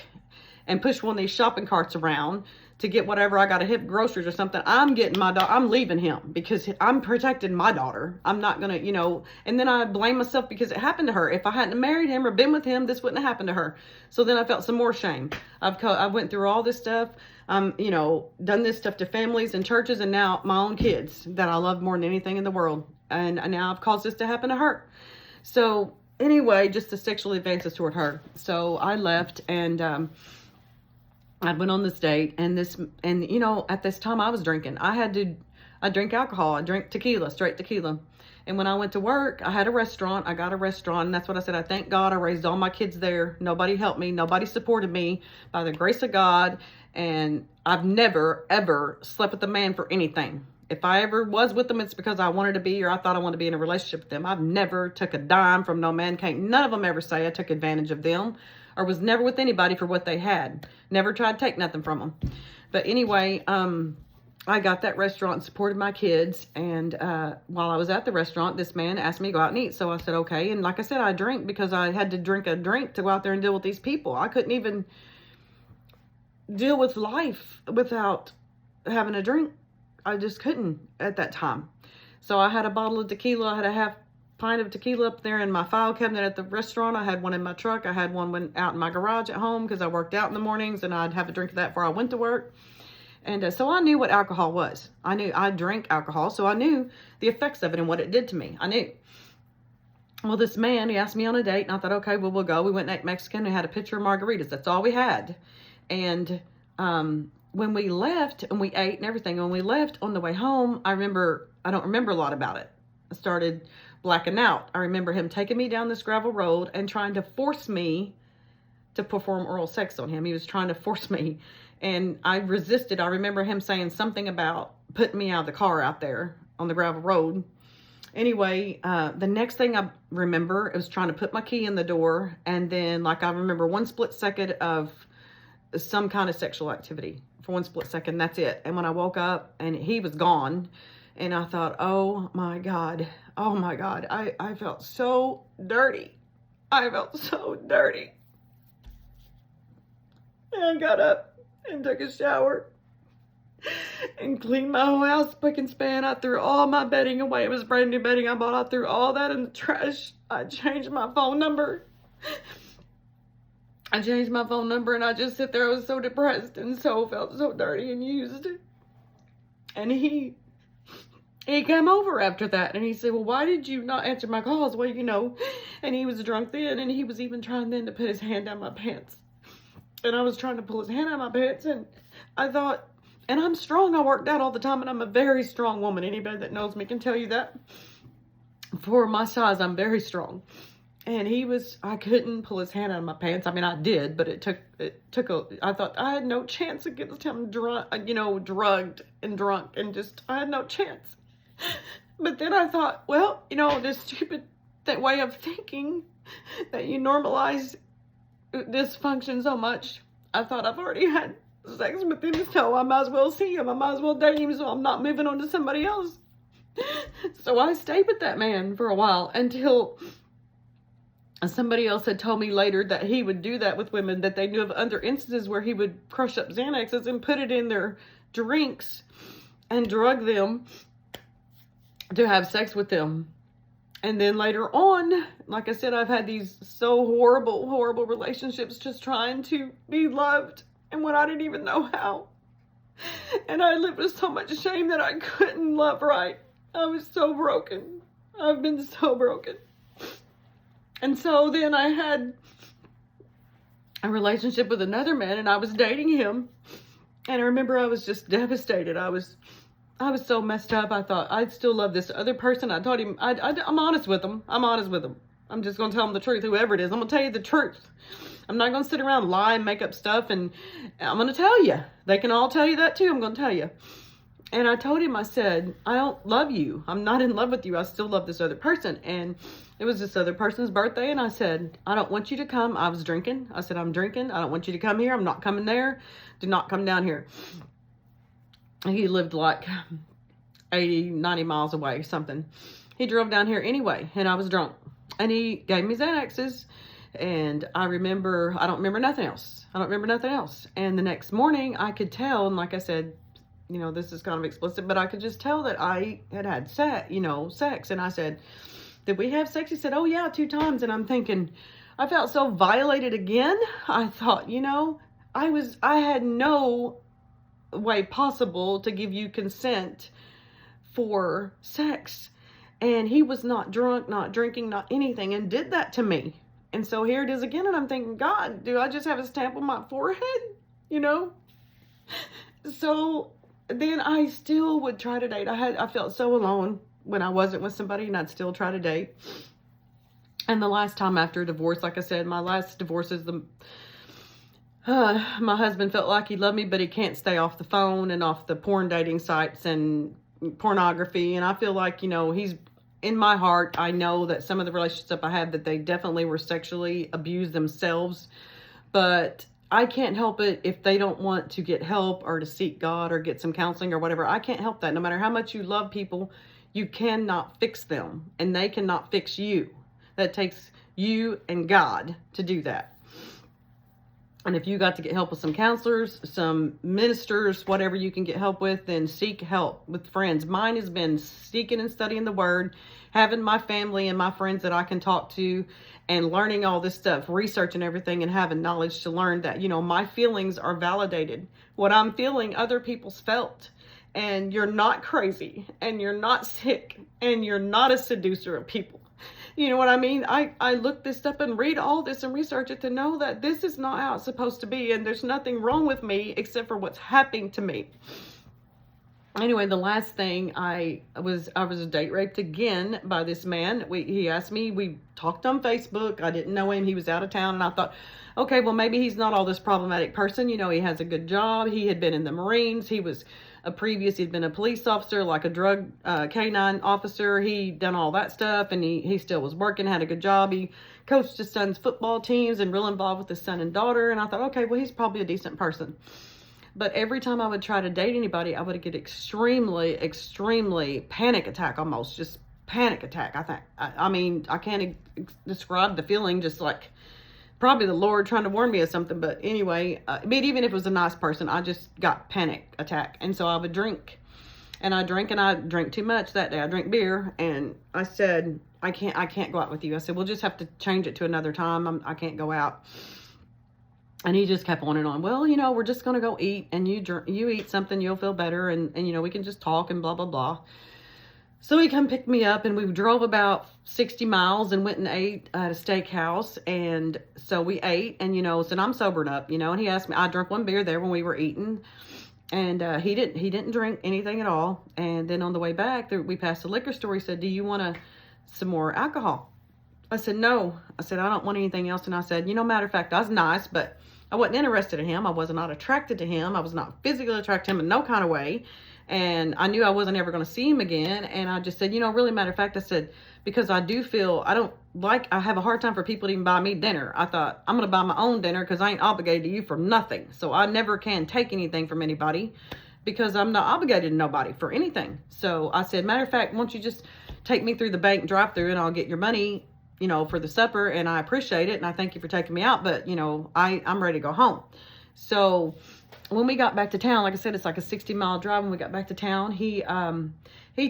and push one of these shopping carts around to get whatever I got to hit groceries or something, I'm getting my daughter, I'm leaving him because I'm protecting my daughter. I'm not going to, and then I blame myself because it happened to her. If I hadn't married him or been with him, this wouldn't have happened to her. So then I felt some more shame. I went through all this stuff, done this stuff to families and churches, and now my own kids that I love more than anything in the world. And now I've caused this to happen to her. So anyway, just the sexual advances toward her. So I left, and I went on this date, and at this time I was drinking. I drink alcohol. I drink tequila, straight tequila. And when I went to work, I had a restaurant. I got a restaurant, and that's what I said. I thank God I raised all my kids there. Nobody helped me. Nobody supported me, by the grace of God. And I've never, ever slept with a man for anything. If I ever was with them, it's because I wanted to be, or I thought I wanted to be in a relationship with them. I've never took a dime from no man. None of them ever say I took advantage of them, or was never with anybody for what they had. Never tried to take nothing from them. But anyway, I got that restaurant and supported my kids. And while I was at the restaurant, this man asked me to go out and eat. So I said, okay. And like I said, I drank because I had to drink a drink to go out there and deal with these people. I couldn't even deal with life without having a drink. I just couldn't at that time. So I had a bottle of tequila. I had a half pint of tequila up there in my file cabinet at the restaurant. I had one in my truck. I had one out in my garage at home because I worked out in the mornings, and I'd have a drink of that before I went to work. And so I knew what alcohol was. I knew I drank alcohol, so I knew the effects of it and what it did to me. I knew. Well, this man, he asked me on a date, and I thought, okay, well, we'll go. We went and ate Mexican. We had a pitcher of margaritas. That's all we had. And when we left and we ate and everything, when we left on the way home, I don't remember a lot about it. I started blacking out. I remember him taking me down this gravel road and trying to force me to perform oral sex on him. He was trying to force me, and I resisted. I remember him saying something about putting me out of the car out there on the gravel road. Anyway, the next thing I remember, it was trying to put my key in the door, and then I remember one split second of some kind of sexual activity. For one split second, that's it. And when I woke up, and he was gone, and I thought, oh my God, I felt so dirty. I felt so dirty. And I got up and took a shower and cleaned my whole house spick and span. I threw all my bedding away. It was brand new bedding I bought. I threw all that in the trash. I changed my phone number. And I just sit there. I was so depressed and felt so dirty and used. And he came over after that, and he said, well, why did you not answer my calls? Well, and he was drunk then, and he was even trying then to put his hand down my pants. And I was trying to pull his hand out of my pants, and I thought, and I'm strong. I worked out all the time, and I'm a very strong woman. Anybody that knows me can tell you that. For my size, I'm very strong. And I couldn't pull his hand out of my pants. I mean, I did, but I thought I had no chance against him, drugged and drunk, and I had no chance. But then I thought, well, this stupid way of thinking that you normalize dysfunction so much. I thought I've already had sex with him, so I might as well see him. I might as well date him, so I'm not moving on to somebody else. So I stayed with that man for a while until somebody else had told me later that he would do that with women, that they knew of other instances where he would crush up Xanaxes and put it in their drinks and drug them to have sex with them. And then later on, like I said, I've had these so horrible, horrible relationships just trying to be loved, and when I didn't even know how. And I lived with so much shame that I couldn't love right. I was so broken. I've been so broken. And so then I had a relationship with another man, and I was dating him. And I remember I was just devastated. I was so messed up. I thought, I still love this other person. I told him, I'm honest with him. I'm just going to tell him the truth, whoever it is. I'm going to tell you the truth. I'm not going to sit around, lie, and make up stuff. And I'm going to tell you. They can all tell you that too. I'm going to tell you. And I told him, I said, I don't love you. I'm not in love with you. I still love this other person. And it was this other person's birthday, and I said, I don't want you to come. I was drinking. I said, I'm drinking. I don't want you to come here. I'm not coming there. Do not come down here. He lived 80, 90 miles away, something. He drove down here anyway, and I was drunk. And he gave me Xanaxes, And I don't remember nothing else. I don't remember nothing else. And the next morning I could tell, and like I said, you know, this is kind of explicit, but I could just tell that I had sex. And I said, did we have sex? He said, oh yeah, 2 times. And I'm thinking, I felt so violated again. I thought, you know, I had no way possible to give you consent for sex. And he was not drunk, not drinking, not anything, and did that to me. And so here it is again, and I'm thinking, God, do I just have a stamp on my forehead? You know? So then I still would try to date. I felt so alone when I wasn't with somebody, and I'd still try to date. And the last time after a divorce, like I said, my last divorce is my husband felt like he loved me, but he can't stay off the phone and off the porn dating sites and pornography. And I feel like, you know, he's in my heart. I know that some of the relationships I had, that they definitely were sexually abused themselves, but I can't help it if they don't want to get help or to seek God or get some counseling or whatever. I can't help that. No matter how much you love people, you cannot fix them, and they cannot fix you. That takes you and God to do that. And if you got to get help with some counselors, some ministers, whatever you can get help with, then seek help with friends. Mine has been seeking and studying the Word, having my family and my friends that I can talk to, and learning all this stuff, researching everything, and having knowledge to learn that, you know, my feelings are validated. What I'm feeling, other people's felt. And you're not crazy, and you're not sick, and you're not a seducer of people. You know what I mean? I look this up and read all this and research it to know that this is not how it's supposed to be, and there's nothing wrong with me except for what's happening to me. Anyway, the last thing, I was date raped again by this man. He asked me, we talked on Facebook. I didn't know him. He was out of town, and I thought, okay, well, maybe he's not all this problematic person. You know, he has a good job. He had been in the Marines. He'd been a police officer, like a drug canine officer. He'd done all that stuff, and he still was working, had a good job. He coached his son's football teams and real involved with his son and daughter. And I thought, okay, well, he's probably a decent person. But every time I would try to date anybody, I would get extremely panic attack, almost just panic attack. I mean, I can't describe the feeling, just like probably the Lord trying to warn me of something. But anyway, but even if it was a nice person, I just got panic attack. And so I would drink, and I drank too much that day. I drank beer, and I said, I can't go out with you. I said, we'll just have to change it to another time. I can't go out. And he just kept on and on. Well, you know, we're just going to go eat, and you eat something, you'll feel better. And, you know, we can just talk and blah, blah, blah. So he come pick me up, and we drove about 60 miles and went and ate at a steakhouse. And so we ate, and, you know, said, I'm sobering up, you know, and he asked me, I drank 1 beer there when we were eating, and he didn't drink anything at all. And then on the way back, we passed a liquor store. He said, do you want some more alcohol? I said, no. I said, I don't want anything else. And I said, you know, matter of fact, I was nice, but I wasn't interested in him. I was not attracted to him. I was not physically attracted to him in no kind of way. And I knew I wasn't ever going to see him again. And I just said, you know, really matter of fact, I said, because I have a hard time for people to even buy me dinner. I thought, I'm going to buy my own dinner because I ain't obligated to you for nothing. So I never can take anything from anybody because I'm not obligated to nobody for anything. So I said, matter of fact, why don't you just take me through the bank drive-through and I'll get your money, you know, for the supper, and I appreciate it, and I thank you for taking me out, but, you know, I'm ready to go home. So when we got back to town, like I said, it's like a 60-mile drive. When we got back to town, he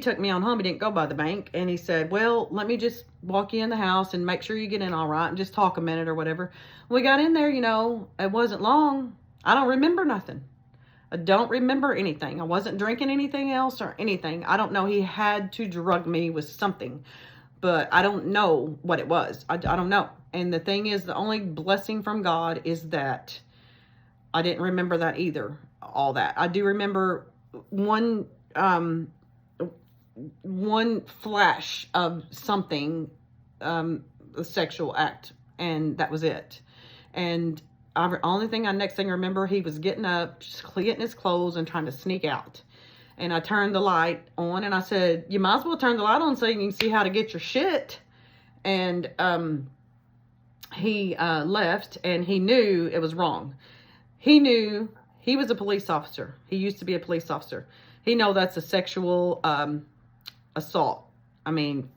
took me on home. He didn't go by the bank, and he said, well, let me just walk you in the house and make sure you get in all right and just talk a minute or whatever. We got in there, you know, it wasn't long. I don't remember nothing. I don't remember anything. I wasn't drinking anything else or anything. I don't know. He had to drug me with something, but I don't know what it was. I don't know. And the thing is, the only blessing from God is that I didn't remember that either. All that. I do remember one flash of something, a sexual act, and that was it. And only thing next thing I remember, he was getting up, just getting his clothes and trying to sneak out. And I turned the light on, and I said, you might as well turn the light on so you can see how to get your shit. And he left, and he knew it was wrong. He knew he was a police officer. He used to be a police officer. He know that's a sexual assault. I mean,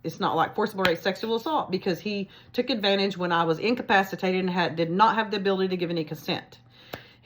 It's not like forcible rape sexual assault, because he took advantage when I was incapacitated and did not have the ability to give any consent.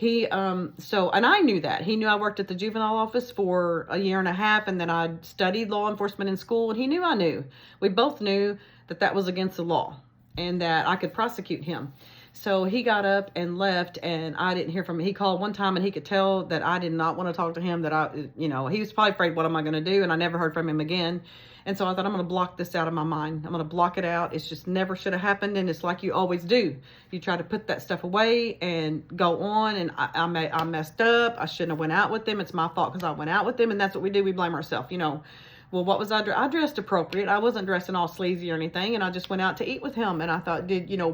And I knew that. He knew I worked at the juvenile office for a year and a half, and then I studied law enforcement in school, and he knew I knew. We both knew that that was against the law and that I could prosecute him. So he got up and left, and I didn't hear from him. He called one time, and he could tell that I did not want to talk to him, that he was probably afraid, what am I going to do? And I never heard from him again. And so I thought, I'm going to block this out of my mind. I'm going to block it out. It's just never should have happened. And it's like you always do. You try to put that stuff away and go on. And I messed up. I shouldn't have went out with them. It's my fault because I went out with them. And that's what we do. We blame ourselves, Well, what was I dressed appropriate. I wasn't dressing all sleazy or anything. And I just went out to eat with him. And I thought,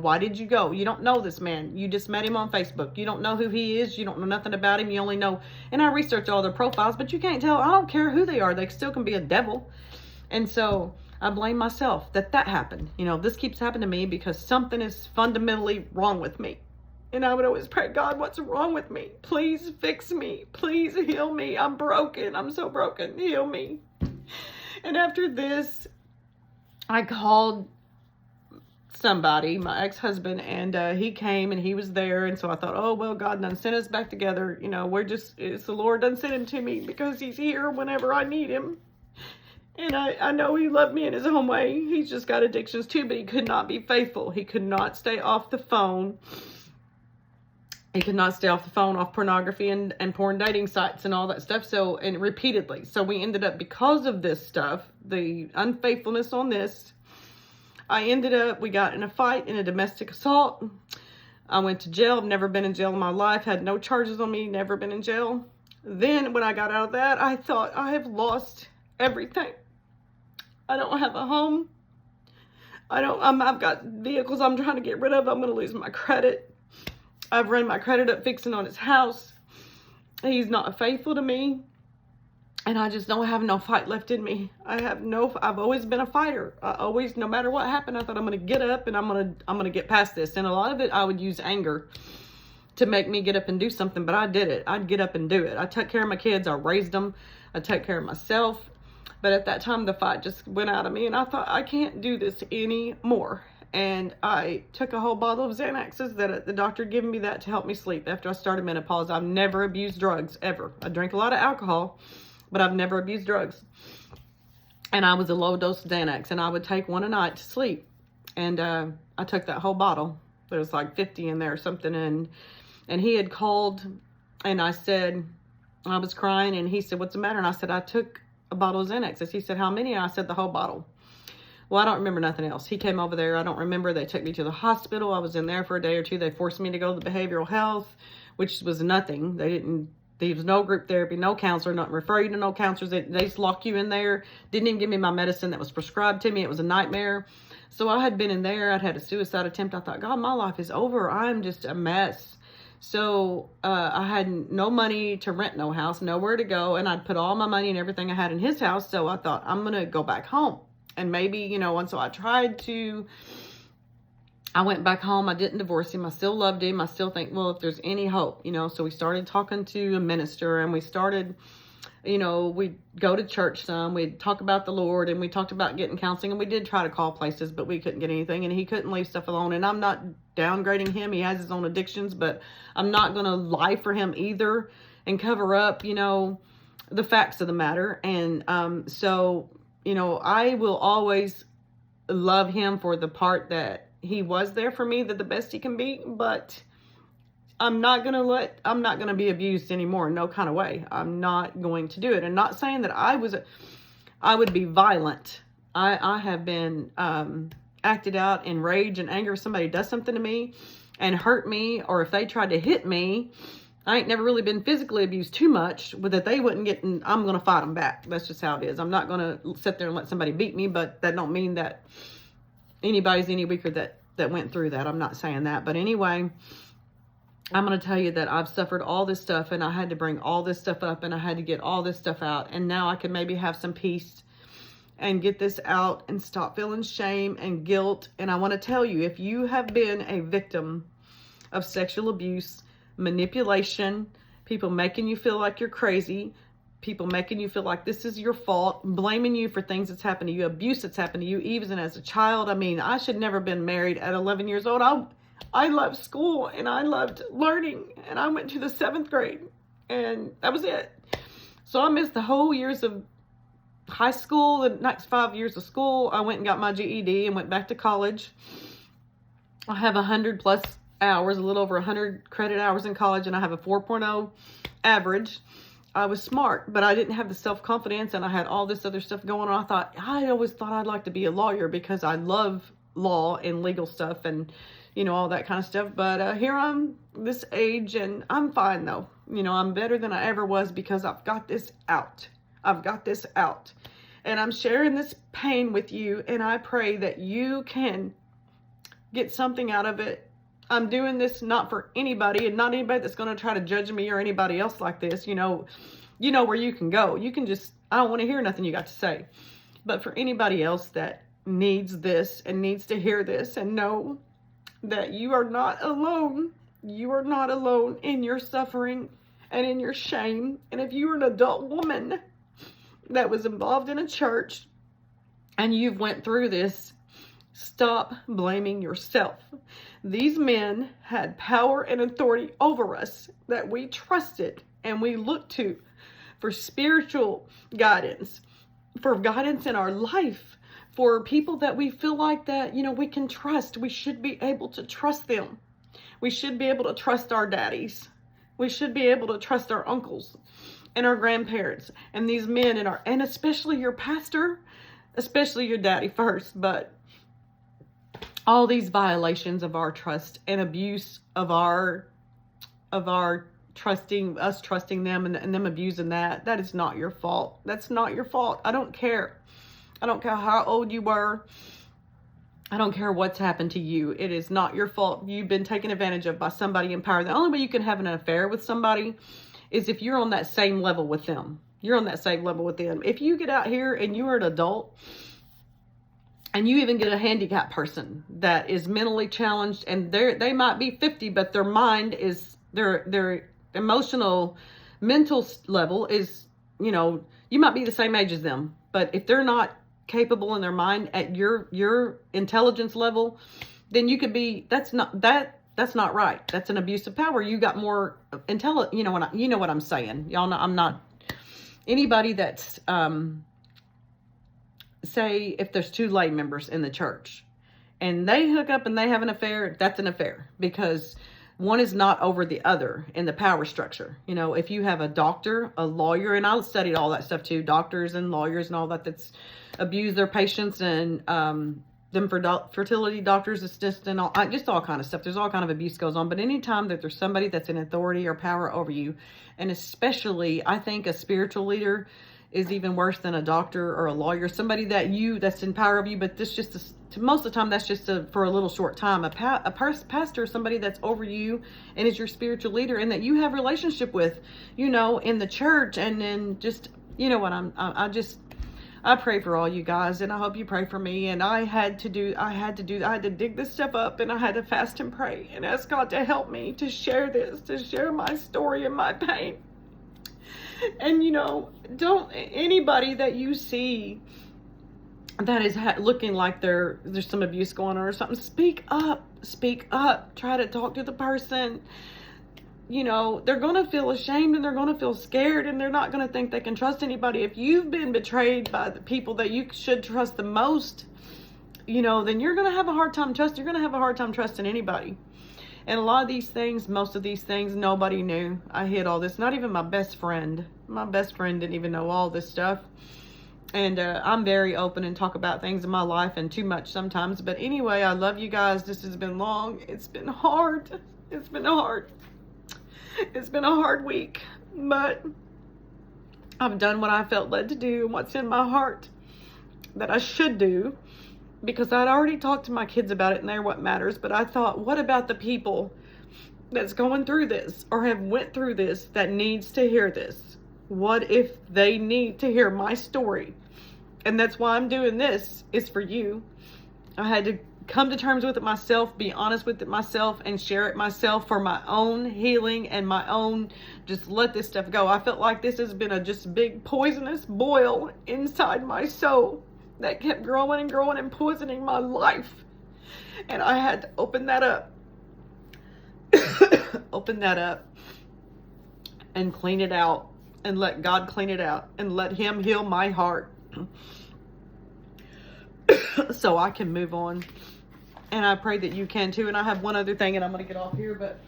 why did you go? You don't know this man. You just met him on Facebook. You don't know who he is. You don't know nothing about him. You only know, and I researched all their profiles, but you can't tell. I don't care who they are. They still can be a devil. And so I blame myself that happened. This keeps happening to me because something is fundamentally wrong with me. And I would always pray, God, what's wrong with me? Please fix me. Please heal me. I'm broken. I'm so broken. Heal me. And after this, I called somebody, my ex-husband, and he came and he was there. And so I thought, oh, well, God done sent us back together. It's the Lord done sent him to me because he's here whenever I need him. And I know he loved me in his own way. He's just got addictions too, but he could not be faithful. He could not stay off the phone. He could not stay off the phone, off pornography and porn dating sites and all that stuff. And repeatedly. So we ended up, because of this stuff, the unfaithfulness on this, we got in a fight in a domestic assault. I went to jail. I've never been in jail in my life. Had no charges on me. Never been in jail. Then when I got out of that, I thought, I have lost everything. I don't have a home. I've got vehicles I'm trying to get rid of. I'm going to lose my credit. I've run my credit up fixing on his house. He's not faithful to me. And I just don't have no fight left in me. I've always been a fighter. No matter what happened, I thought I'm going to get up and I'm going to get past this. And a lot of it, I would use anger to make me get up and do something, but I did it. I'd get up and do it. I took care of my kids. I raised them. I took care of myself. But at that time, the fight just went out of me, and I thought, I can't do this anymore. And I took a whole bottle of Xanaxes that the doctor had given me that to help me sleep after I started menopause. I've never abused drugs, ever. I drink a lot of alcohol, but I've never abused drugs. And I was a low dose Xanax, and I would take one a night to sleep. And I took that whole bottle. There was like 50 in there or something. And he had called, and I said, I was crying, and he said, what's the matter? And I said, I took a bottle of Xanax. He said, how many? And I said, the whole bottle. Well, I don't remember nothing else. He came over there. I don't remember. They took me to the hospital. I was in there for a day or two. They forced me to go to the behavioral health, which was nothing. There was no group therapy, no counselor, not refer you to no counselors. They just lock you in there. Didn't even give me my medicine that was prescribed to me. It was a nightmare. So I had been in there. I'd had a suicide attempt. I thought, God, my life is over. I'm just a mess. So I had no money to rent no house, nowhere to go. And I'd put all my money and everything I had in his house. So I thought, I'm going to go back home. And maybe, and so I went back home. I didn't divorce him. I still loved him. I still think, well, if there's any hope, so we started talking to a minister, and we started, we'd go to church some, we'd talk about the Lord, and we talked about getting counseling, and we did try to call places, but we couldn't get anything, and he couldn't leave stuff alone. And I'm not downgrading him. He has his own addictions, but I'm not going to lie for him either and cover up, the facts of the matter. And I will always love him for the part that he was there for me, that the best he can be, but I'm not going to be abused anymore. No kind of way. I'm not going to do it. And not saying that I would be violent. I have been, acted out in rage and anger if somebody does something to me and hurt me, or if they tried to hit me. I ain't never really been physically abused too much, but that they wouldn't get, and I'm going to fight them back. That's just how it is. I'm not going to sit there and let somebody beat me, but that don't mean that anybody's any weaker that went through that. I'm not saying that. But anyway, I'm going to tell you that I've suffered all this stuff, and I had to bring all this stuff up, and I had to get all this stuff out. And now I can maybe have some peace and get this out and stop feeling shame and guilt. And I want to tell you, if you have been a victim of sexual abuse, manipulation, people making you feel like you're crazy, people making you feel like this is your fault, blaming you for things that's happened to you, abuse that's happened to you, even as a child. I mean, I should never have been married at 11 years old. I loved school and I loved learning, and I went to the 7th grade and that was it. So I missed the whole years of high school, the next 5 years of school. I went and got my GED and went back to college. I have 100 plus hours, a little over 100 credit hours in college, and I have a 4.0 average. I was smart, but I didn't have the self-confidence, and I had all this other stuff going on. I always thought I'd like to be a lawyer because I love law and legal stuff and, you know, all that kind of stuff. But here I'm this age, and I'm fine though. You know, I'm better than I ever was because I've got this out. I've got this out, and I'm sharing this pain with you, and I pray that you can get something out of it. I'm doing this not for anybody, and not anybody that's going to try to judge me or anybody else like this. You know where you can go. You can just, I don't want to hear nothing you got to say. But for anybody else that needs this and needs to hear this and know that you are not alone. You are not alone in your suffering and in your shame. And if you are an adult woman that was involved in a church and you've went through this, stop blaming yourself. These men had power and authority over us that we trusted and we looked to for spiritual guidance, for guidance in our life, for people that we feel like that, you know, we can trust. We should be able to trust them. We should be able to trust our daddies. We should be able to trust our uncles and our grandparents and these men and especially your pastor, especially your daddy first, but all these violations of our trust and abuse of our trusting them and them abusing that is not your fault. That's not your fault. I don't care. I don't care how old you were. I don't care what's happened to you. It is not your fault. You've been taken advantage of by somebody in power. The only way you can have an affair with somebody is if you're on that same level with them. You're on that same level with them. If you get out here and you are an adult and you even get a handicapped person that is mentally challenged, and they might be 50, but their mind is, their emotional, mental level is, you know, you might be the same age as them, but if they're not capable in their mind at your intelligence level, then you could be, that's not right. That's an abuse of power. You got more you know what I'm saying. Y'all know I'm not anybody that's say if there's 2 lay members in the church and they hook up and they have an affair, that's an affair because one is not over the other in the power structure. You know, if you have a doctor, a lawyer, and I studied all that stuff too, doctors and lawyers and all that's abuse their patients, and them fertility doctors, assistant, just all kind of stuff. There's all kind of abuse goes on. But anytime that there's somebody that's in authority or power over you, and especially I think a spiritual leader is even worse than a doctor or a lawyer, somebody that's in power of you, but this just most of the time that's just for a little short time. A pastor, somebody that's over you and is your spiritual leader and that you have relationship with, you know, in the church, and then just, you know what, I pray for all you guys, and I hope you pray for me. And I had to dig this stuff up, and I had to fast and pray and ask God to help me to share this, to share my story and my pain. And, you know, don't anybody that you see that is looking like there's some abuse going on or something, speak up, try to talk to the person. You know, they're going to feel ashamed and they're going to feel scared and they're not going to think they can trust anybody. If you've been betrayed by the people that you should trust the most, you know, then you're going to have a hard time trusting. You're going to have a hard time trusting anybody. And a lot of these things, most of these things, nobody knew. I hid all this. Not even my best friend. My best friend didn't even know all this stuff. And I'm very open and talk about things in my life, and too much sometimes. But anyway, I love you guys. This has been long. It's been hard. It's been hard. It's been a hard week. But I've done what I felt led to do and what's in my heart that I should do. Because I'd already talked to my kids about it and they're what matters. But I thought, what about the people that's going through this or have went through this that needs to hear this? What if they need to hear my story? And that's why I'm doing this, is for you. I had to come to terms with it myself, be honest with it myself, and share it myself for my own healing and my own, just let this stuff go. I felt like this has been a just big poisonous boil inside my soul that kept growing and growing and poisoning my life. And I had to open that up. Open that up and clean it out, and let God clean it out, and let him heal my heart so I can move on. And I pray that you can too. And I have one other thing, and I'm going to get off here, but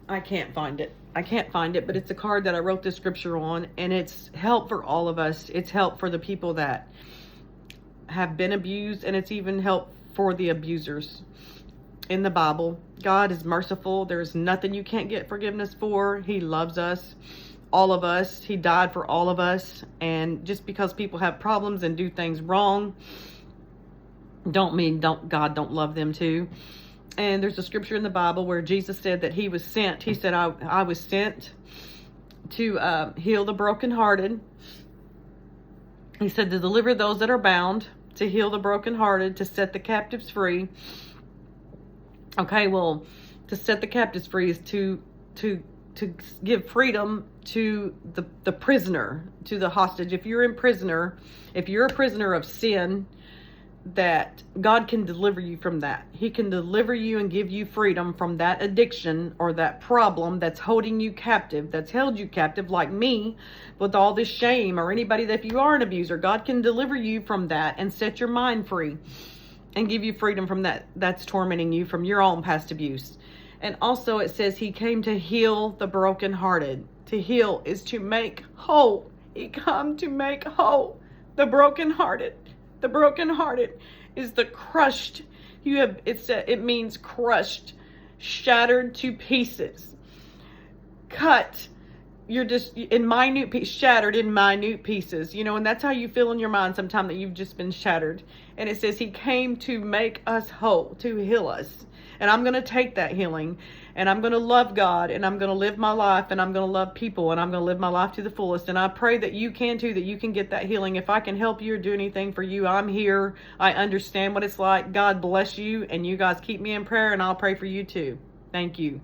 I can't find it. I can't find it, but it's a card that I wrote this scripture on, and it's help for all of us. It's help for the people that have been abused, and it's even help for the abusers. In the Bible, God is merciful. There's nothing you can't get forgiveness for. He loves us, all of us. He died for all of us. And just because people have problems and do things wrong, don't mean God don't love them too. And there's a scripture in the Bible where Jesus said that he was sent. He said, I was sent to heal the brokenhearted. He said to deliver those that are bound, to heal the brokenhearted, to set the captives free. Okay, well, to set the captives free is to give freedom to the prisoner, to the hostage. If you're a prisoner of sin, that God can deliver you from that. He can deliver you and give you freedom from that addiction or that problem that's holding you captive, that's held you captive, like me, with all this shame, or anybody that, if you are an abuser, God can deliver you from that and set your mind free and give you freedom from that's tormenting you from your own past abuse. And also it says he came to heal the brokenhearted. To heal is to make whole. He come to make whole the brokenhearted. The brokenhearted is the crushed. It means crushed, shattered to pieces, cut. You're just in minute pieces, shattered in minute pieces, and that's how you feel in your mind sometimes, that you've just been shattered. And it says he came to make us whole, to heal us. And I'm going to take that healing, and I'm going to love God, and I'm going to live my life, and I'm going to love people, and I'm going to live my life to the fullest. And I pray that you can too, that you can get that healing. If I can help you or do anything for you, I'm here. I understand what it's like. God bless you, and you guys keep me in prayer, and I'll pray for you too. Thank you.